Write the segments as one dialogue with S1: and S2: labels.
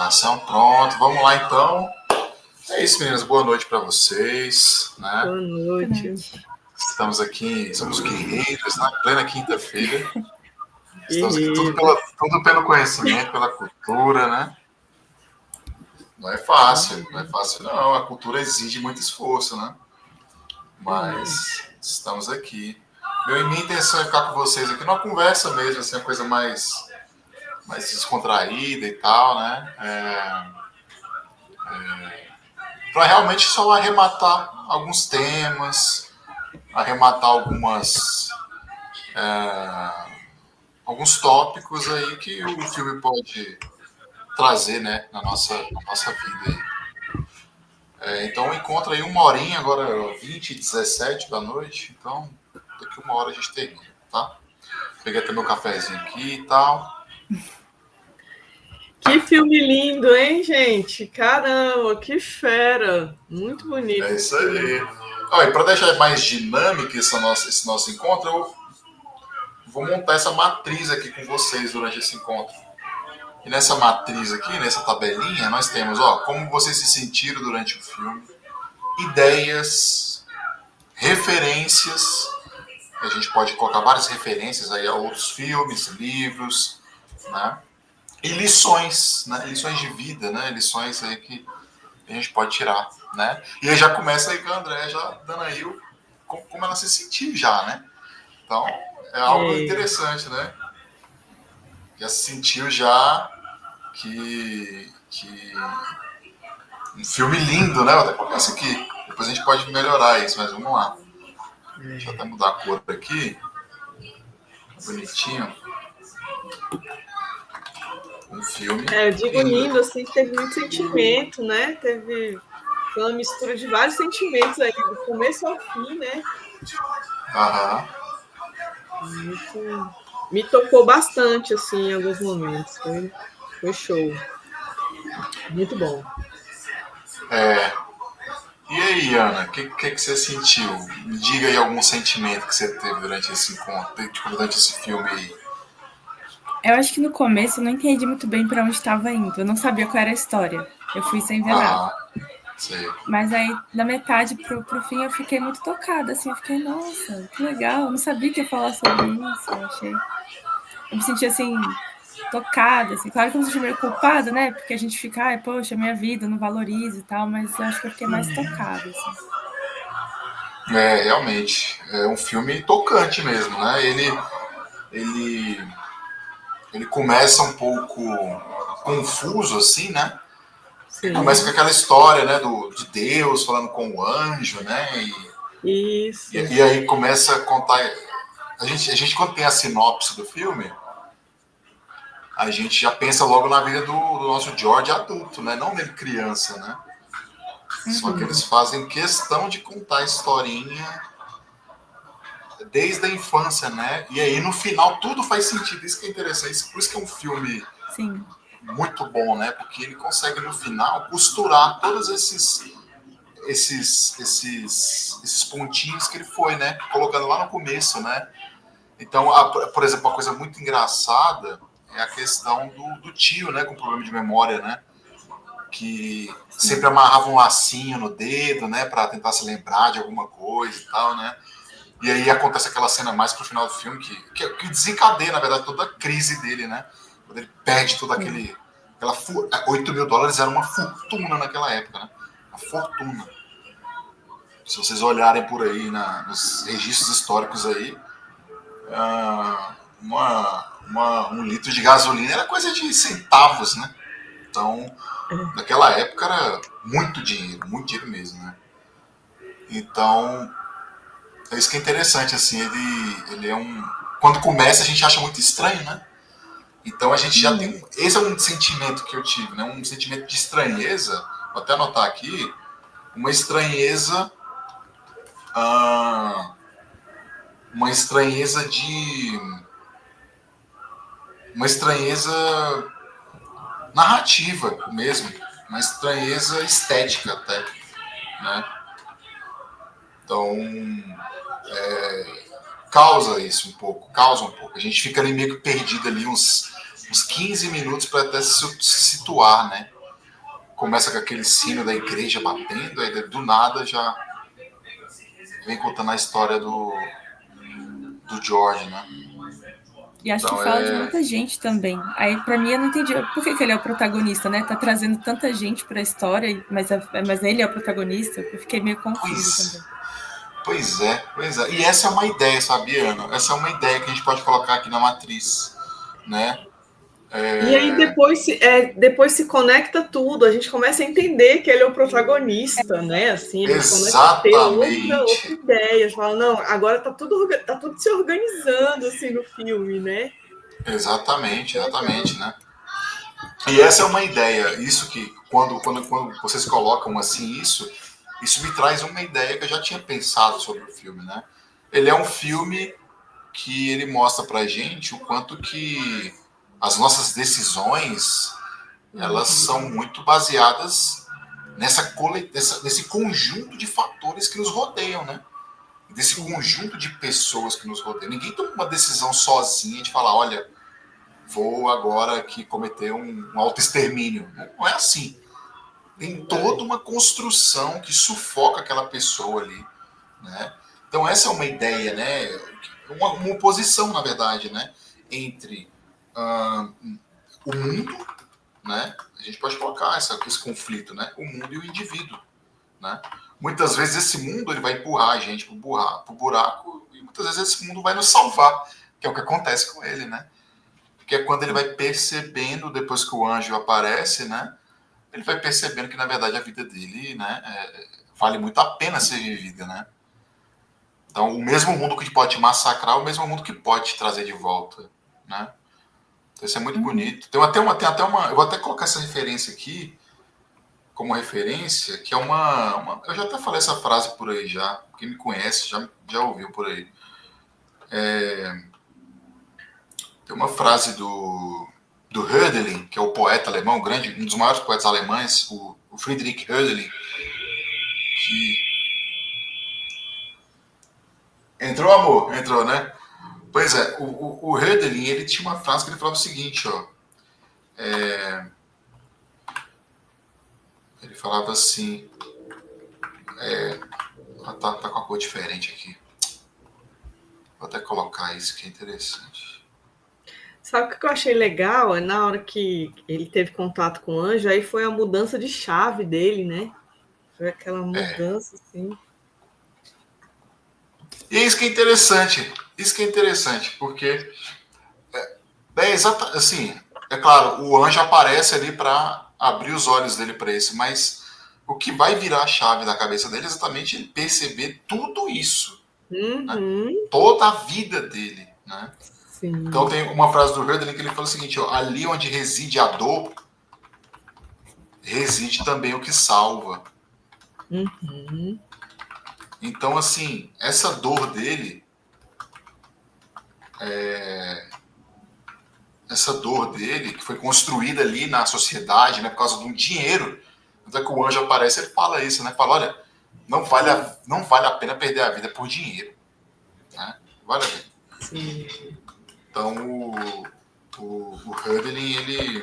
S1: gravação, pronto. Vamos lá, então. É isso, meninas. Boa noite para vocês, né?
S2: Boa noite.
S1: Estamos aqui, somos guerreiros, na plena quinta-feira. Estamos aqui tudo pelo conhecimento, pela cultura, né? Não é fácil, não. A cultura exige muito esforço, né? Mas estamos aqui. Minha intenção é ficar com vocês aqui numa conversa mesmo, assim, uma coisa mais descontraída e tal, né? Para realmente só arrematar alguns temas, arrematar alguns tópicos aí que o filme pode trazer, né, na nossa vida aí. Então encontra aí 1 horinha, agora 20h17 da noite, então daqui 1 hora a gente termina, tá? Peguei até meu cafezinho aqui e tal.
S2: Que filme lindo, hein, gente? Caramba, que fera! Muito bonito.
S1: É isso aí. E para deixar mais dinâmico esse nosso encontro, eu vou montar essa matriz aqui com vocês durante esse encontro. E nessa matriz aqui, nessa tabelinha, nós temos, como vocês se sentiram durante o filme, ideias, referências. A gente pode colocar várias referências aí a outros filmes, livros, né? E lições, né? Lições de vida, né? Lições aí que a gente pode tirar, né? E aí já começa aí com a André já dando aí como ela se sentiu já, né? Então, é algo interessante, né? Já se sentiu já que um filme lindo, né? Vou até colocar isso aqui. Depois a gente pode melhorar isso, mas vamos lá. Deixa eu até mudar a cor aqui. Bonitinho. Um filme.
S2: Eu digo lindo, assim, que teve muito sentimento, né? Foi uma mistura de vários sentimentos aí, do começo ao fim, né?
S1: Aham.
S2: Me tocou bastante, assim, em alguns momentos. Foi show. Muito bom.
S1: E aí, Ana, o que você sentiu? Me diga aí algum sentimento que você teve durante esse encontro, durante esse filme aí.
S3: Eu acho que no começo eu não entendi muito bem para onde estava indo. Eu não sabia qual era a história. Eu fui sem ver nada.
S1: Sei.
S3: Mas aí, da metade pro fim, eu fiquei muito tocada, assim. Eu fiquei, nossa, que legal. Eu não sabia que ia falar sobre isso. Eu me senti, assim, tocada, assim. Claro que eu me senti meio culpada, né? Porque a gente fica, ai, poxa, minha vida, eu não valorizo e tal. Mas eu acho que eu fiquei mais tocada, assim.
S1: Realmente. É um filme tocante mesmo, né? Ele começa um pouco confuso, assim, né? Sim. Começa com aquela história, né, de Deus falando com o anjo, né?
S2: Isso.
S1: E aí começa a contar. A gente, quando tem a sinopse do filme, a gente já pensa logo na vida do nosso George adulto, né? Não nele criança, né? Só que eles fazem questão de contar a historinha desde a infância, né? E aí no final tudo faz sentido. Isso que é interessante. Por isso que é um filme muito bom, né? Porque ele consegue no final costurar todos esses pontinhos que ele foi, né? Colocando lá no começo, né? Então, por exemplo, uma coisa muito engraçada é a questão do tio, né? Com problema de memória, né? Que sempre amarrava um lacinho no dedo, né? Para tentar se lembrar de alguma coisa e tal, né? E aí acontece aquela cena mais pro final do filme que desencadeia, na verdade, toda a crise dele, né? Quando ele perde todo aquele... $8 mil era uma fortuna naquela época, né? Uma fortuna. Se vocês olharem por aí nos registros históricos aí, um litro de gasolina era coisa de centavos, né? Então, naquela época era muito dinheiro mesmo, né? Então, é isso que é interessante, assim, ele é quando começa a gente acha muito estranho, né? Então a gente já tem esse é um sentimento que eu tive, né? Um sentimento de estranheza, vou até anotar aqui, uma estranheza narrativa mesmo, uma estranheza estética até, né? Então causa um pouco. A gente fica ali meio que perdido ali uns 15 minutos para até se situar, né? começa com aquele sino da igreja batendo, aí do nada já vem contando a história do George, né?
S3: E acho que fala de muita gente também. Aí, pra mim, eu não entendi por que ele é o protagonista, né? Tá trazendo tanta gente pra história, mas ele é o protagonista. Eu fiquei meio confusa também.
S1: Pois é. E essa é uma ideia, sabe, Ana? Essa é uma ideia que a gente pode colocar aqui na matriz, né?
S2: E aí depois se conecta tudo, a gente começa a entender que ele é o protagonista, né? Assim, a gente começa a ter outra ideia. A gente fala, não, agora tá tudo se organizando assim no filme, né?
S1: Exatamente, né? E essa é uma ideia, isso que quando vocês colocam assim isso me traz uma ideia que eu já tinha pensado sobre o filme, né? Ele é um filme que ele mostra pra gente o quanto que as nossas decisões elas são muito baseadas nesse conjunto de fatores que nos rodeiam, né? Desse conjunto de pessoas que nos rodeiam. Ninguém toma uma decisão sozinha de falar, olha, vou agora aqui cometer um autoextermínio. Não é assim. Tem toda uma construção que sufoca aquela pessoa ali, né? Então essa é uma ideia, né? Uma oposição, na verdade, né? Entre o mundo, né? A gente pode colocar esse conflito, né? O mundo e o indivíduo, né? Muitas vezes esse mundo ele vai empurrar a gente pro buraco e muitas vezes esse mundo vai nos salvar, que é o que acontece com ele, né? Que é quando ele vai percebendo, depois que o anjo aparece, né? Ele vai percebendo que, na verdade, a vida dele, né, vale muito a pena ser vivida, né? Então, o mesmo mundo que pode te massacrar é o mesmo mundo que pode te trazer de volta, né? Então, isso é muito bonito. Tem até uma... Eu vou até colocar essa referência aqui, como referência, que é uma... Eu já até falei essa frase por aí já. Quem me conhece já ouviu por aí. Tem uma frase do Hölderlin, que é o poeta alemão, um dos maiores poetas alemães, o Friedrich Hölderlin, que... Entrou, amor? Entrou, né? Pois é, o Hölderlin, ele tinha uma frase que ele falava o seguinte, ó. Ele falava assim... tá com a cor diferente aqui. Vou até colocar isso, que é interessante.
S2: Sabe o que eu achei legal? Na hora que ele teve contato com o anjo, aí foi a mudança de chave dele, né? Foi aquela mudança, assim.
S1: E é isso que é interessante. Isso que é interessante, porque assim, é claro, o anjo aparece ali para abrir os olhos dele para isso, mas o que vai virar a chave da cabeça dele é exatamente ele perceber tudo isso, né? Toda a vida dele, né?
S2: Sim.
S1: Então tem uma frase do Hölderlin que ele fala o seguinte, ó, ali onde reside a dor, reside também o que salva. Então, assim, essa dor dele, que foi construída ali na sociedade, né, por causa de um dinheiro, até que o anjo aparece, ele fala isso, né? Fala, olha, não vale a pena perder a vida por dinheiro, né? Vale a pena.
S2: Sim.
S1: Então, o Hölderlin,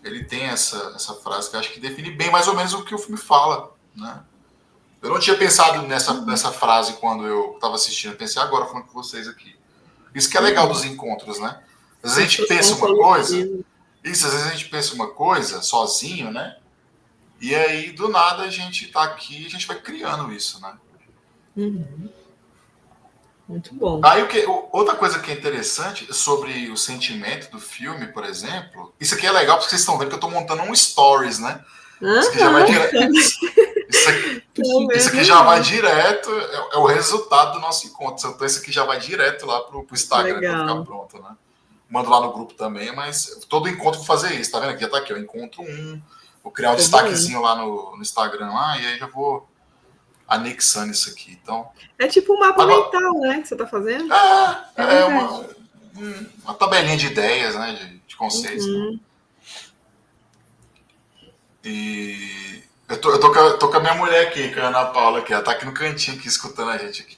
S1: ele tem essa frase que eu acho que define bem mais ou menos o que o filme fala, né? Eu não tinha pensado nessa frase quando eu estava assistindo, eu pensei agora falando com vocês aqui. Isso que é legal dos encontros, né? Às vezes a gente pensa uma coisa, às vezes a gente pensa uma coisa sozinho, né? E aí, do nada, a gente tá aqui e a gente vai criando isso, né?
S2: Muito bom.
S1: Aí, outra coisa que é interessante sobre o sentimento do filme, por exemplo, isso aqui é legal porque vocês estão vendo que eu tô montando um stories, né? Isso aqui já vai direto. Isso aqui já vai direto, é o resultado do nosso encontro. Então, esse aqui já vai direto lá pro Instagram para ficar pronto, né? Mando lá no grupo também, mas todo encontro vou fazer isso, tá vendo? Aqui já tá aqui, ó, encontro 1, vou criar um destaquezinho lá no Instagram lá, e aí já vou anexando isso aqui. Então,
S2: é tipo um mapa mental, né, que você tá fazendo?
S1: É uma tabelinha de ideias, né, de conceitos. Né? E eu tô com a minha mulher aqui, com a Ana Paula aqui, ela tá aqui no cantinho aqui, escutando a gente aqui.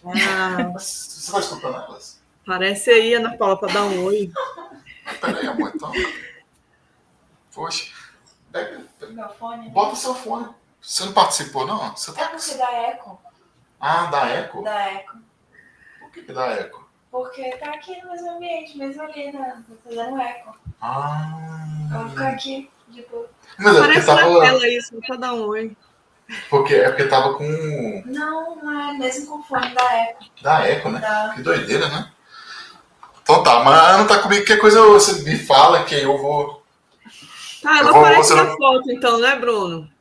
S1: Você tá escutando elas?
S2: Parece aí, Ana Paula, para dar um oi.
S1: Peraí, amor, então. Poxa.
S4: Meu fone.
S1: Bota seu fone. Você não participou, não? Você tá...
S4: É porque dá eco.
S1: Ah, dá eco?
S4: Dá eco.
S1: Por que dá eco?
S4: Porque tá aqui no mesmo ambiente, mesmo ali, né? Tá fazendo eco. Eu vou ficar aqui, tipo...
S1: Mas
S2: Aparece na tela isso, pra dar um oi.
S1: É porque tava com...
S4: Não é mesmo com fone, dá eco.
S1: Dá eco, né?
S4: Dá.
S1: Que doideira, né? Então tá, mas a Ana tá comigo, qualquer coisa você me fala que aí eu vou...
S2: Tá, ela aparece na foto então, né, Bruno?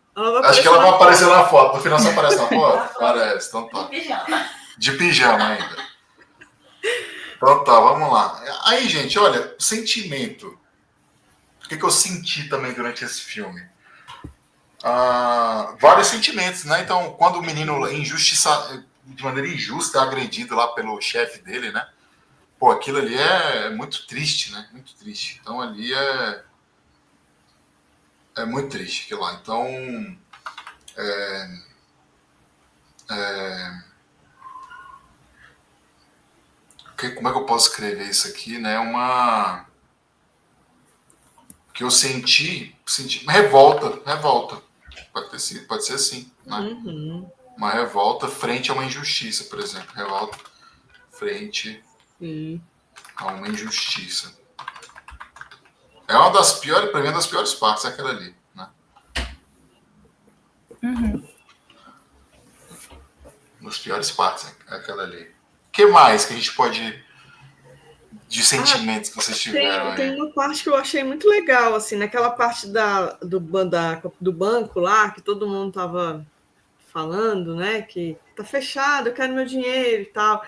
S1: Acho que ela vai aparecer na foto. No final você aparece na foto? Parece, então tá.
S4: De pijama.
S1: De pijama ainda. Então tá, vamos lá. Aí, gente, olha, sentimento. O que eu senti também durante esse filme? Vários sentimentos, né? Então, quando o menino de maneira injusta é agredido lá pelo chefe dele, né? Pô, aquilo ali é muito triste, né? Muito triste. Então, ali é muito triste aquilo lá. Então, como é que eu posso escrever isso aqui, né? Que eu senti revolta. Pode ser assim, né?
S2: Uhum.
S1: Uma revolta frente a uma injustiça, por exemplo. Revolta frente a uma injustiça. É uma das piores, para mim, das piores partes, é aquela ali, né?
S3: Uhum.
S1: Uma das piores partes, é aquela ali. O que mais que a gente pode... de sentimentos que vocês tiveram
S2: tem
S1: aí?
S2: uma parte que eu achei muito legal, assim, naquela parte do banco lá, que todo mundo tava falando, né, que tá fechado, eu quero meu dinheiro e tal.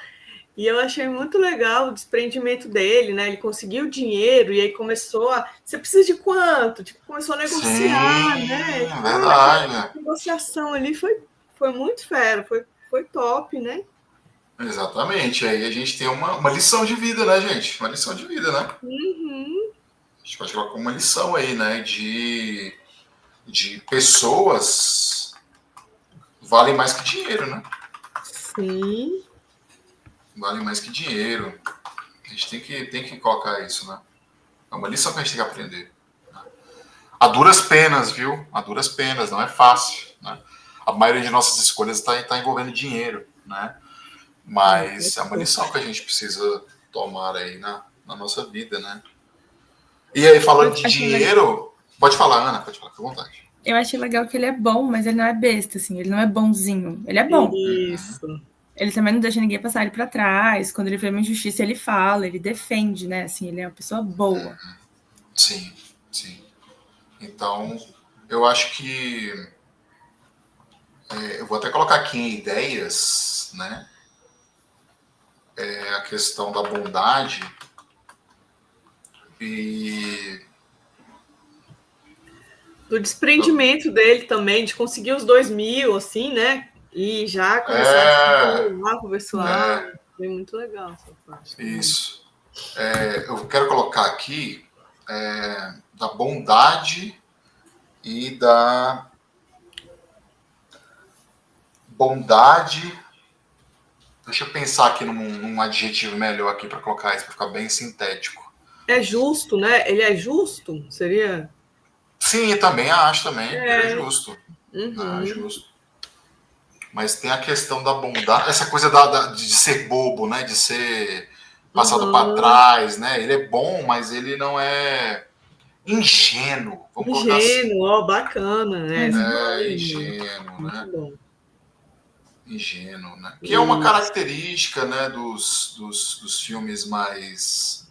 S2: E eu achei muito legal o desprendimento dele, né? Ele conseguiu dinheiro e aí começou a... Você precisa de quanto? Tipo, começou a negociar,
S1: Sim,
S2: né?
S1: Verdade.
S2: A negociação ali foi muito fera, foi top, né?
S1: Exatamente. Aí a gente tem uma lição de vida, né, gente? Uma lição de vida, né?
S2: Uhum.
S1: A gente pode colocar uma lição aí, né? De pessoas valem mais que dinheiro, né?
S2: Sim.
S1: Valem mais que dinheiro. A gente tem que colocar isso, né? É uma lição que a gente tem que aprender. Né? A duras penas, viu? A duras penas, não é fácil, né? A maioria de nossas escolhas está envolvendo dinheiro, né? Mas é uma lição que a gente precisa tomar aí na nossa vida, né? E aí, falando de dinheiro... Pode falar, Ana, pode falar, fica à vontade.
S3: Eu achei legal que ele é bom, mas ele não é besta, assim, ele não é bonzinho. Ele é bom.
S2: Isso.
S3: Ele também não deixa ninguém passar ele pra trás. Quando ele vê uma injustiça, ele fala, ele defende, né? Assim, ele é uma pessoa boa.
S1: Sim, sim. Então, eu acho que... eu vou até colocar aqui em ideias, né? A questão da bondade e...
S2: Do desprendimento dele também, de conseguir os 2.000, assim, né? E já começar a falar com o pessoal. Foi muito legal essa parte.
S1: Isso. Eu quero colocar aqui da bondade e da bondade. Deixa eu pensar aqui num adjetivo melhor aqui para colocar isso, para ficar bem sintético.
S2: É justo, né? Ele é justo? Seria?
S1: Sim, também acho também. Ele é justo.
S2: Uhum.
S1: É justo. Mas tem a questão da bondade, essa coisa de ser bobo, né? De ser passado para trás, né? Ele é bom, mas ele não é ingênuo. Vamos colocar assim.
S2: Ó, bacana, né?
S1: Ingênuo,
S2: muito
S1: né?
S2: Bom.
S1: Ingênuo, né? Que é uma característica, né, dos filmes mais...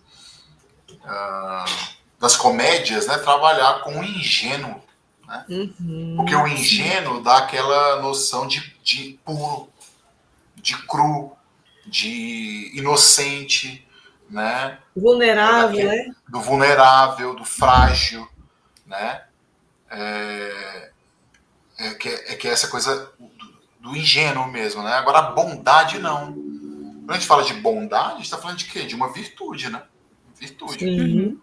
S1: das comédias, né? Trabalhar com o ingênuo, né? Porque o ingênuo dá aquela noção de puro, de cru, de inocente, né?
S2: Vulnerável, né?
S1: Do vulnerável, do frágil, né? Que é essa coisa do ingênuo mesmo, né? Agora, a bondade, não. Quando a gente fala de bondade, a gente está falando de quê? De uma virtude, né? Virtude.
S2: Sim.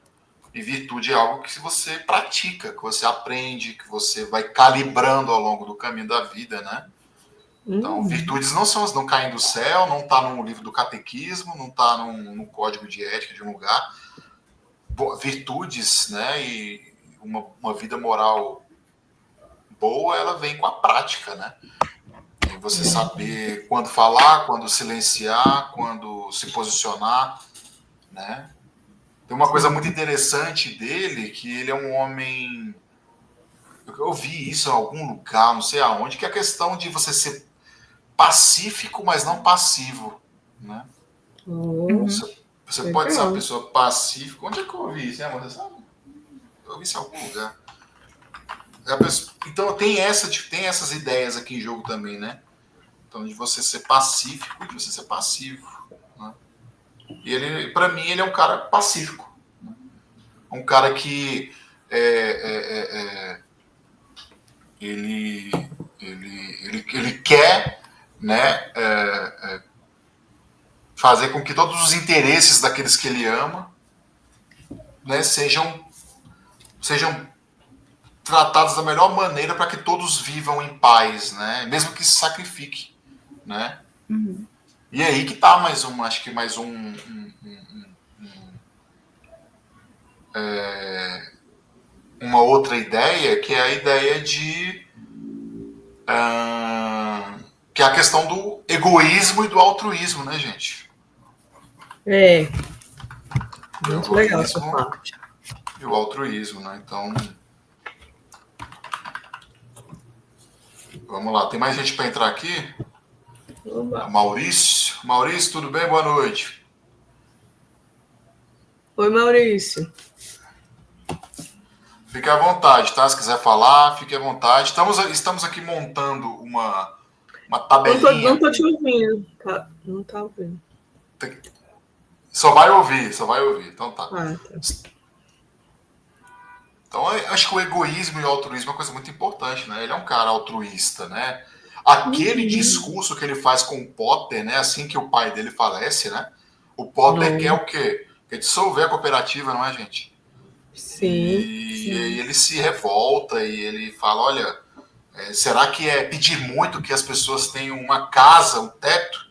S1: E virtude é algo que você pratica, que você aprende, que você vai calibrando ao longo do caminho da vida, né? Então, virtudes não caem do céu, não está no livro do catequismo, não está no código de ética de um lugar. Virtudes, né? E uma vida moral boa, ela vem com a prática, né? E você saber quando falar, quando silenciar, quando se posicionar, né? Tem uma coisa muito interessante dele, que ele é um homem... Eu vi isso em algum lugar, não sei aonde, que é a questão de você ser pacífico, mas não passivo, né? Você pode ser uma pessoa pacífica. Onde é que eu ouvi isso, né, amor? Você sabe? Eu ouvi isso em algum lugar. Então tem essas ideias aqui em jogo também, né? Então de você ser pacífico e de você ser passivo, né? E ele, para mim, ele é um cara pacífico, né? Um cara que ele quer, né, fazer com que todos os interesses daqueles que ele ama, né, sejam tratados da melhor maneira para que todos vivam em paz, né, mesmo que se sacrifique, né? E aí que tá acho que mais uma outra ideia, que é a ideia de que é a questão do egoísmo e do altruísmo, né, gente?
S2: Muito legal essa parte.
S1: E o altruísmo, né? Então, vamos lá. Tem mais gente para entrar aqui? Maurício. Maurício, tudo bem? Boa noite.
S2: Oi, Maurício.
S1: Fique à vontade, tá? Se quiser falar, fique à vontade. Estamos aqui montando uma tabelinha.
S2: Não tô te ouvindo. Não tá ouvindo.
S1: Só vai ouvir. Então tá.
S2: Tá.
S1: Então, acho que o egoísmo e o altruísmo é uma coisa muito importante, né? Ele é um cara altruísta, né? Aquele discurso que ele faz com o Potter, né? Assim que o pai dele falece, né? O Potter quer o quê? Quer dissolver a cooperativa, não é, gente?
S2: Sim.
S1: E aí ele se revolta e ele fala, olha, será que é pedir muito que as pessoas tenham uma casa, um teto,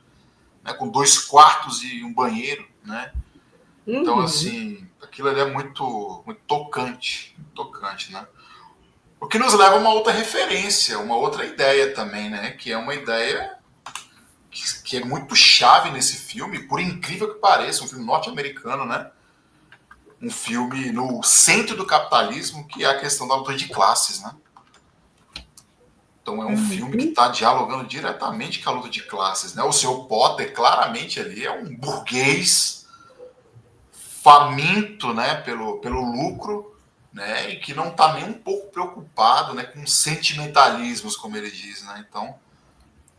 S1: né? Com 2 quartos e um banheiro, né? Então, assim, aquilo ali é muito, muito tocante, né? O que nos leva a uma outra referência, uma outra ideia também, né? Que é uma ideia que é muito chave nesse filme, por incrível que pareça, um filme norte-americano, né? Um filme no centro do capitalismo, que é a questão da luta de classes, né? Então é um filme que está dialogando diretamente com a luta de classes, né? O Sr. Potter, claramente ali, é um burguês faminto, né, pelo lucro, né, e que não está nem um pouco preocupado, né, com sentimentalismos, como ele diz, né? Então,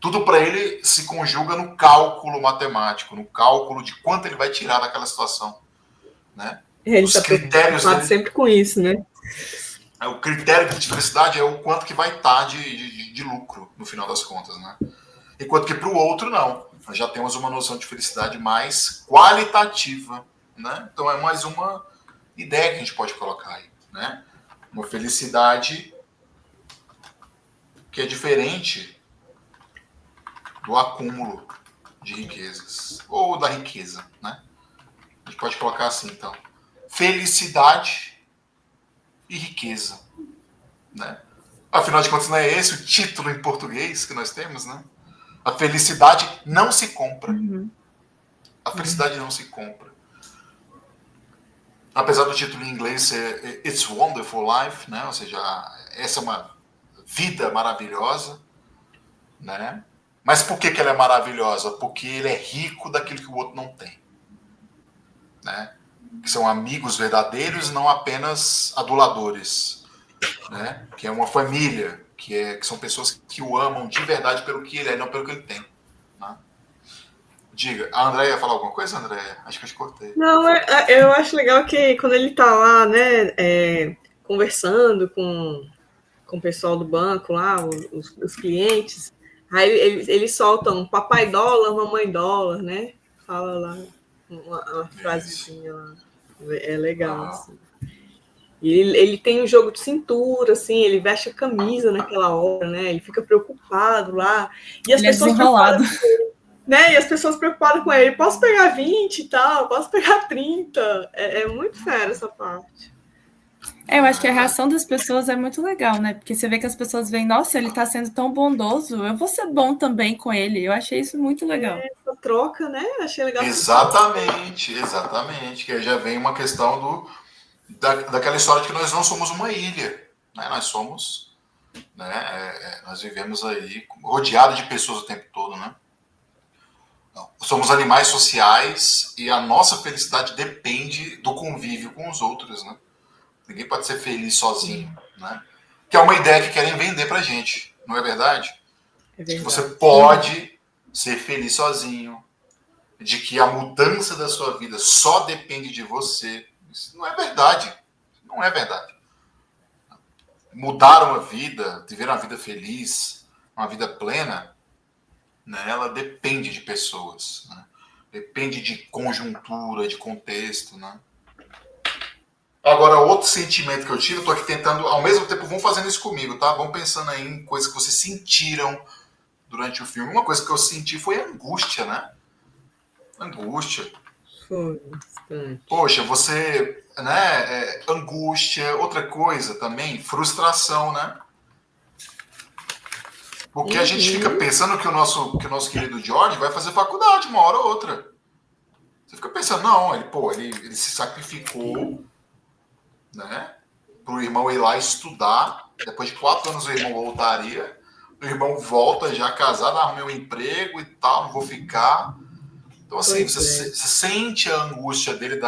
S1: tudo para ele se conjuga no cálculo matemático, no cálculo de quanto ele vai tirar daquela situação, né?
S2: Ele está preocupado sempre com isso, né?
S1: O critério de felicidade é o quanto que vai estar de lucro, no final das contas, né? Enquanto que para o outro, não. Nós já temos uma noção de felicidade mais qualitativa, né? Então é mais uma ideia que a gente pode colocar aí, né? Uma felicidade que é diferente do acúmulo de riquezas ou da riqueza, né? A gente pode colocar assim, então: felicidade e riqueza, né? Afinal de contas, não é esse o título em português que nós temos, né? A felicidade não se compra. A felicidade não se compra. Apesar do título em inglês ser It's Wonderful Life, né? Ou seja, essa é uma vida maravilhosa, né? Mas por que ela é maravilhosa? Porque ele é rico daquilo que o outro não tem, né? Que são amigos verdadeiros e não apenas aduladores, né? Que é uma família, que são pessoas que o amam de verdade pelo que ele é, não pelo que ele tem, né? Diga, a Andréia ia falar alguma coisa, Andréia? Acho que eu te cortei.
S2: Não, eu acho legal que quando ele tá lá, né, conversando com o pessoal do banco lá, os clientes, aí eles soltam papai dólar, mamãe dólar, né? Fala lá uma frasezinha lá. É legal, assim. E ele tem um jogo de cintura, assim, ele veste a camisa naquela hora, né? Ele fica preocupado lá. E as pessoas
S3: desenrolado.
S2: Né? E as pessoas preocupadas com ele, posso pegar 20 e tal, posso pegar 30. É muito sério essa parte.
S3: Eu acho que a reação das pessoas é muito legal, né? Porque você vê que as pessoas veem, nossa, ele tá sendo tão bondoso, eu vou ser bom também com ele. Eu achei isso muito legal.
S2: Essa troca, né? Achei legal.
S1: Exatamente. Que aí já vem uma questão daquela história de que nós não somos uma ilha, né? Nós somos, né? Nós vivemos aí rodeados de pessoas o tempo todo, né? Somos animais sociais e a nossa felicidade depende do convívio com os outros, né? Ninguém pode ser feliz sozinho, né? Que é uma ideia que querem vender pra gente, não é verdade?
S2: É verdade.
S1: Que você pode ser feliz sozinho, de que a mudança da sua vida só depende de você. Isso não é verdade. Não é verdade. Mudar uma vida, viver uma vida feliz, uma vida plena, né, ela depende de pessoas, né? Depende de conjuntura, de contexto, né? Agora, outro sentimento que eu tive, eu tô aqui tentando, ao mesmo tempo, vão fazendo isso comigo, tá? Vão pensando aí em coisas que vocês sentiram durante o filme. Uma coisa que eu senti foi angústia, né? Angústia.
S2: Foi bastante.
S1: Poxa, você, né? Angústia. Outra coisa também, frustração, né? Porque a gente fica pensando que o nosso querido George vai fazer faculdade uma hora ou outra. Você fica pensando, não, ele se sacrificou, né? Para o irmão ir lá estudar. Depois de 4 anos o irmão voltaria. O irmão volta já casado, arrumei um emprego e tal, não vou ficar. Então, assim, você sente a angústia dele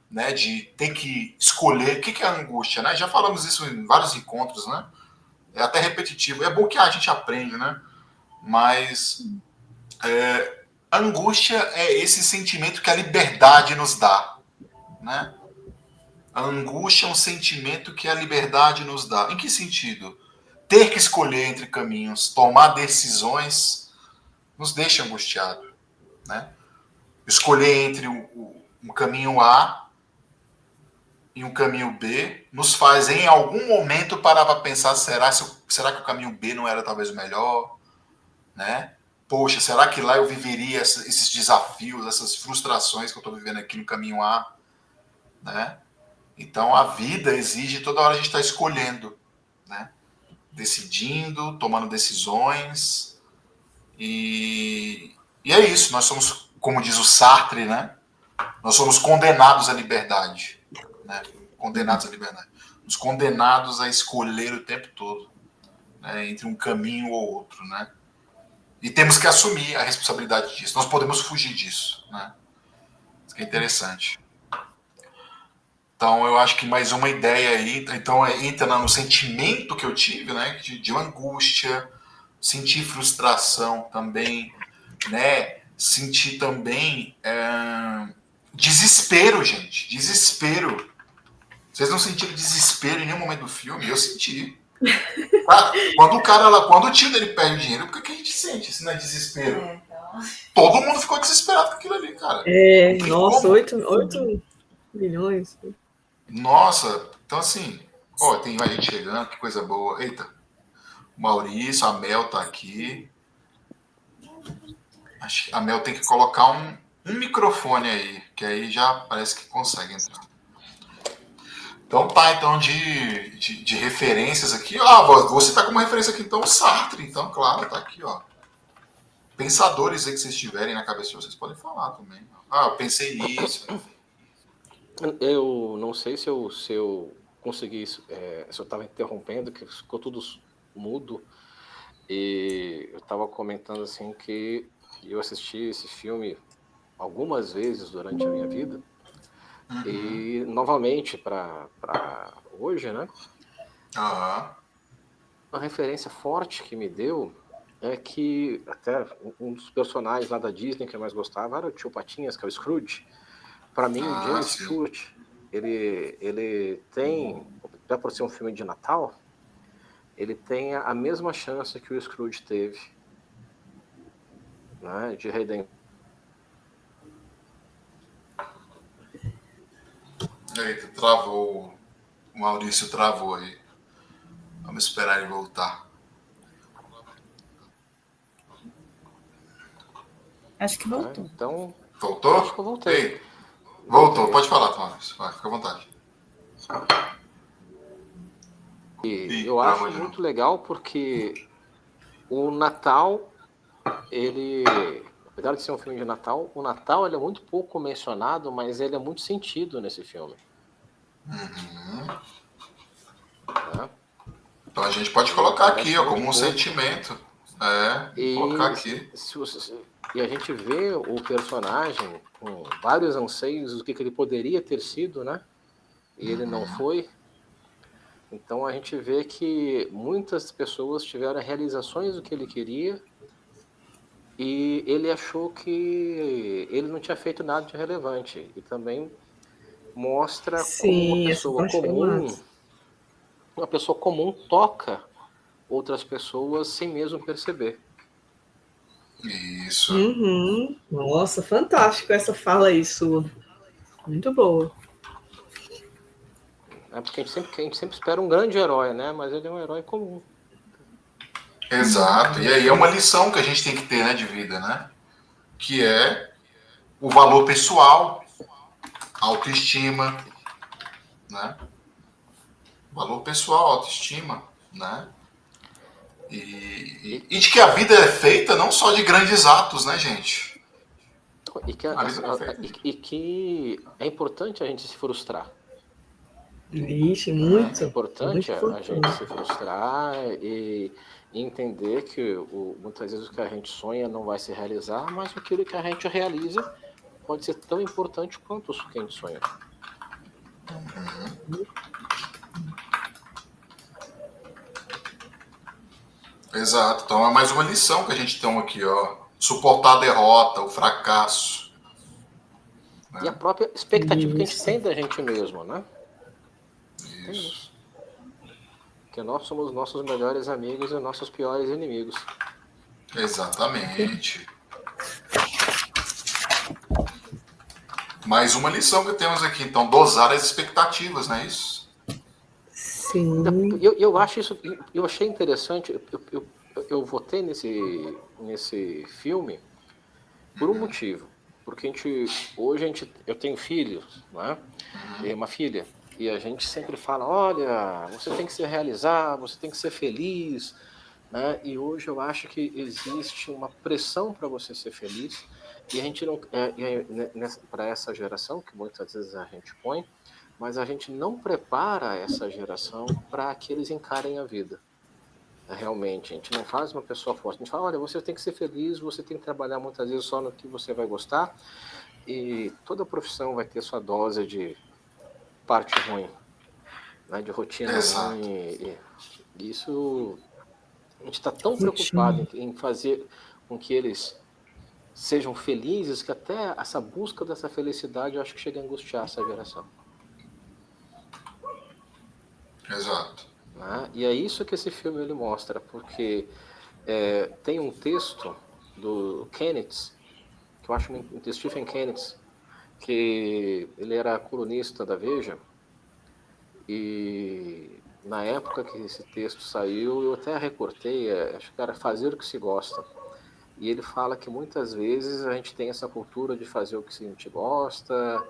S1: né, de ter que escolher. O que é a angústia, né? Já falamos isso em vários encontros, né? É até repetitivo. É bom que a gente aprende, né? Mas a angústia é esse sentimento que a liberdade nos dá, né? A angústia é um sentimento que a liberdade nos dá. Em que sentido? Ter que escolher entre caminhos, tomar decisões, nos deixa angustiado, né? Escolher entre um caminho A e um caminho B nos faz, em algum momento, parar para pensar, será que o caminho B não era talvez o melhor? Né? Poxa, será que lá eu viveria esses desafios, essas frustrações que eu estou vivendo aqui no caminho A? Né? Então, a vida exige toda hora a gente estar escolhendo, né? Decidindo, tomando decisões. E é isso, nós somos, como diz o Sartre, né? Nós somos condenados à liberdade. Né? Condenados à liberdade. Nos condenados a escolher o tempo todo, né? Entre um caminho ou outro, né? E temos que assumir a responsabilidade disso. Nós podemos fugir disso, né? Isso que é interessante. Então, eu acho que mais uma ideia aí, então entra no sentimento que eu tive, né? De angústia, sentir frustração também, né? Sentir também desespero, gente. Desespero. Vocês não sentiram desespero em nenhum momento do filme? Eu senti. Quando o tio dele perde dinheiro, por que a gente sente se não é desespero?
S4: Então...
S1: Todo mundo ficou desesperado com aquilo ali, cara.
S2: Nossa, 8 milhões.
S1: Nossa, então assim, tem mais gente chegando, que coisa boa. Eita, o Maurício, a Mel tá aqui. Acho que a Mel tem que colocar um microfone aí, que aí já parece que consegue entrar. Então tá, de referências aqui. Você tá como referência aqui, então, o Sartre. Então, claro, tá aqui, ó. Pensadores aí que vocês tiverem na cabeça de vocês podem falar também. Eu pensei nisso.
S5: Eu não sei se eu consegui, se eu estava interrompendo, que ficou tudo mudo. E eu estava comentando assim que eu assisti esse filme algumas vezes durante a minha vida. Uhum. E novamente para hoje, né?
S1: Uhum.
S5: Uma referência forte que me deu é que até um dos personagens lá da Disney que eu mais gostava era o Tio Patinhas, que é o Scrooge. Para mim, o James Stewart, ele tem, até por ser um filme de Natal, ele tem a mesma chance que o Scrooge teve, né, de redenção.
S1: Eita, travou. O Maurício travou aí. Vamos esperar ele voltar.
S3: Acho que voltou.
S5: Então,
S1: voltou?
S5: Acho que eu voltei.
S1: Voltou, pode falar, Maurício. Vai, fica à vontade.
S5: E eu acho muito legal porque o Natal, apesar de ser um filme de Natal, o Natal ele é muito pouco mencionado, mas ele é muito sentido nesse filme.
S1: Então a gente pode colocar aqui, ó, como um sentimento. Colocar aqui.
S5: E a gente vê o personagem com vários anseios do que ele poderia ter sido, né? E ele não foi. Então a gente vê que muitas pessoas tiveram realizações do que ele queria e ele achou que ele não tinha feito nada de relevante. E também mostra como uma pessoa comum toca outras pessoas sem mesmo perceber.
S1: Isso.
S2: Nossa, fantástico essa fala aí, sua. Muito boa.
S5: Porque a gente sempre espera um grande herói, né? Mas ele é um herói comum.
S1: Exato. E aí é uma lição que a gente tem que ter, né, de vida, né? Que é o valor pessoal, a autoestima, né? Valor pessoal, autoestima, né? E de que a vida é feita não só de grandes atos, né, gente?
S5: E que é importante a gente se frustrar.
S2: Ixi, muito.
S5: É importante a gente se frustrar e entender que muitas vezes o que a gente sonha não vai se realizar, mas aquilo que a gente realiza pode ser tão importante quanto o que a gente sonha.
S1: Exato. Então é mais uma lição que a gente tem aqui, ó. Suportar a derrota, o fracasso.
S5: E a própria expectativa que a gente tem da gente mesmo, né? Isso. Que nós somos nossos melhores amigos e nossos piores inimigos.
S1: Exatamente. Mais uma lição que temos aqui, então, dosar as expectativas, não é isso?
S2: Sim.
S5: Eu acho isso, eu achei interessante, eu votei nesse filme por um motivo. Porque hoje eu tenho filhos, né? E uma filha. E a gente sempre fala, olha, você tem que se realizar, você tem que ser feliz, né? E hoje eu acho que existe uma pressão para você ser feliz e a gente não para essa geração que muitas vezes a gente põe, mas a gente não prepara essa geração para que eles encarem a vida. Realmente, a gente não faz uma pessoa forte. A gente fala, olha, você tem que ser feliz, você tem que trabalhar muitas vezes só no que você vai gostar e toda profissão vai ter sua dose de parte ruim, né, de rotina ruim. E isso, a gente está tão preocupado em fazer com que eles sejam felizes que até essa busca dessa felicidade eu acho que chega a angustiar essa geração.
S1: Exato.
S5: Né? E é isso que esse filme ele mostra, porque tem um texto do Kenneth, que eu acho de Stephen Kenneth, que ele era colunista da Veja, e na época que esse texto saiu, eu até recortei, acho que era Fazer o que se gosta. E ele fala que muitas vezes a gente tem essa cultura de fazer o que a gente gosta,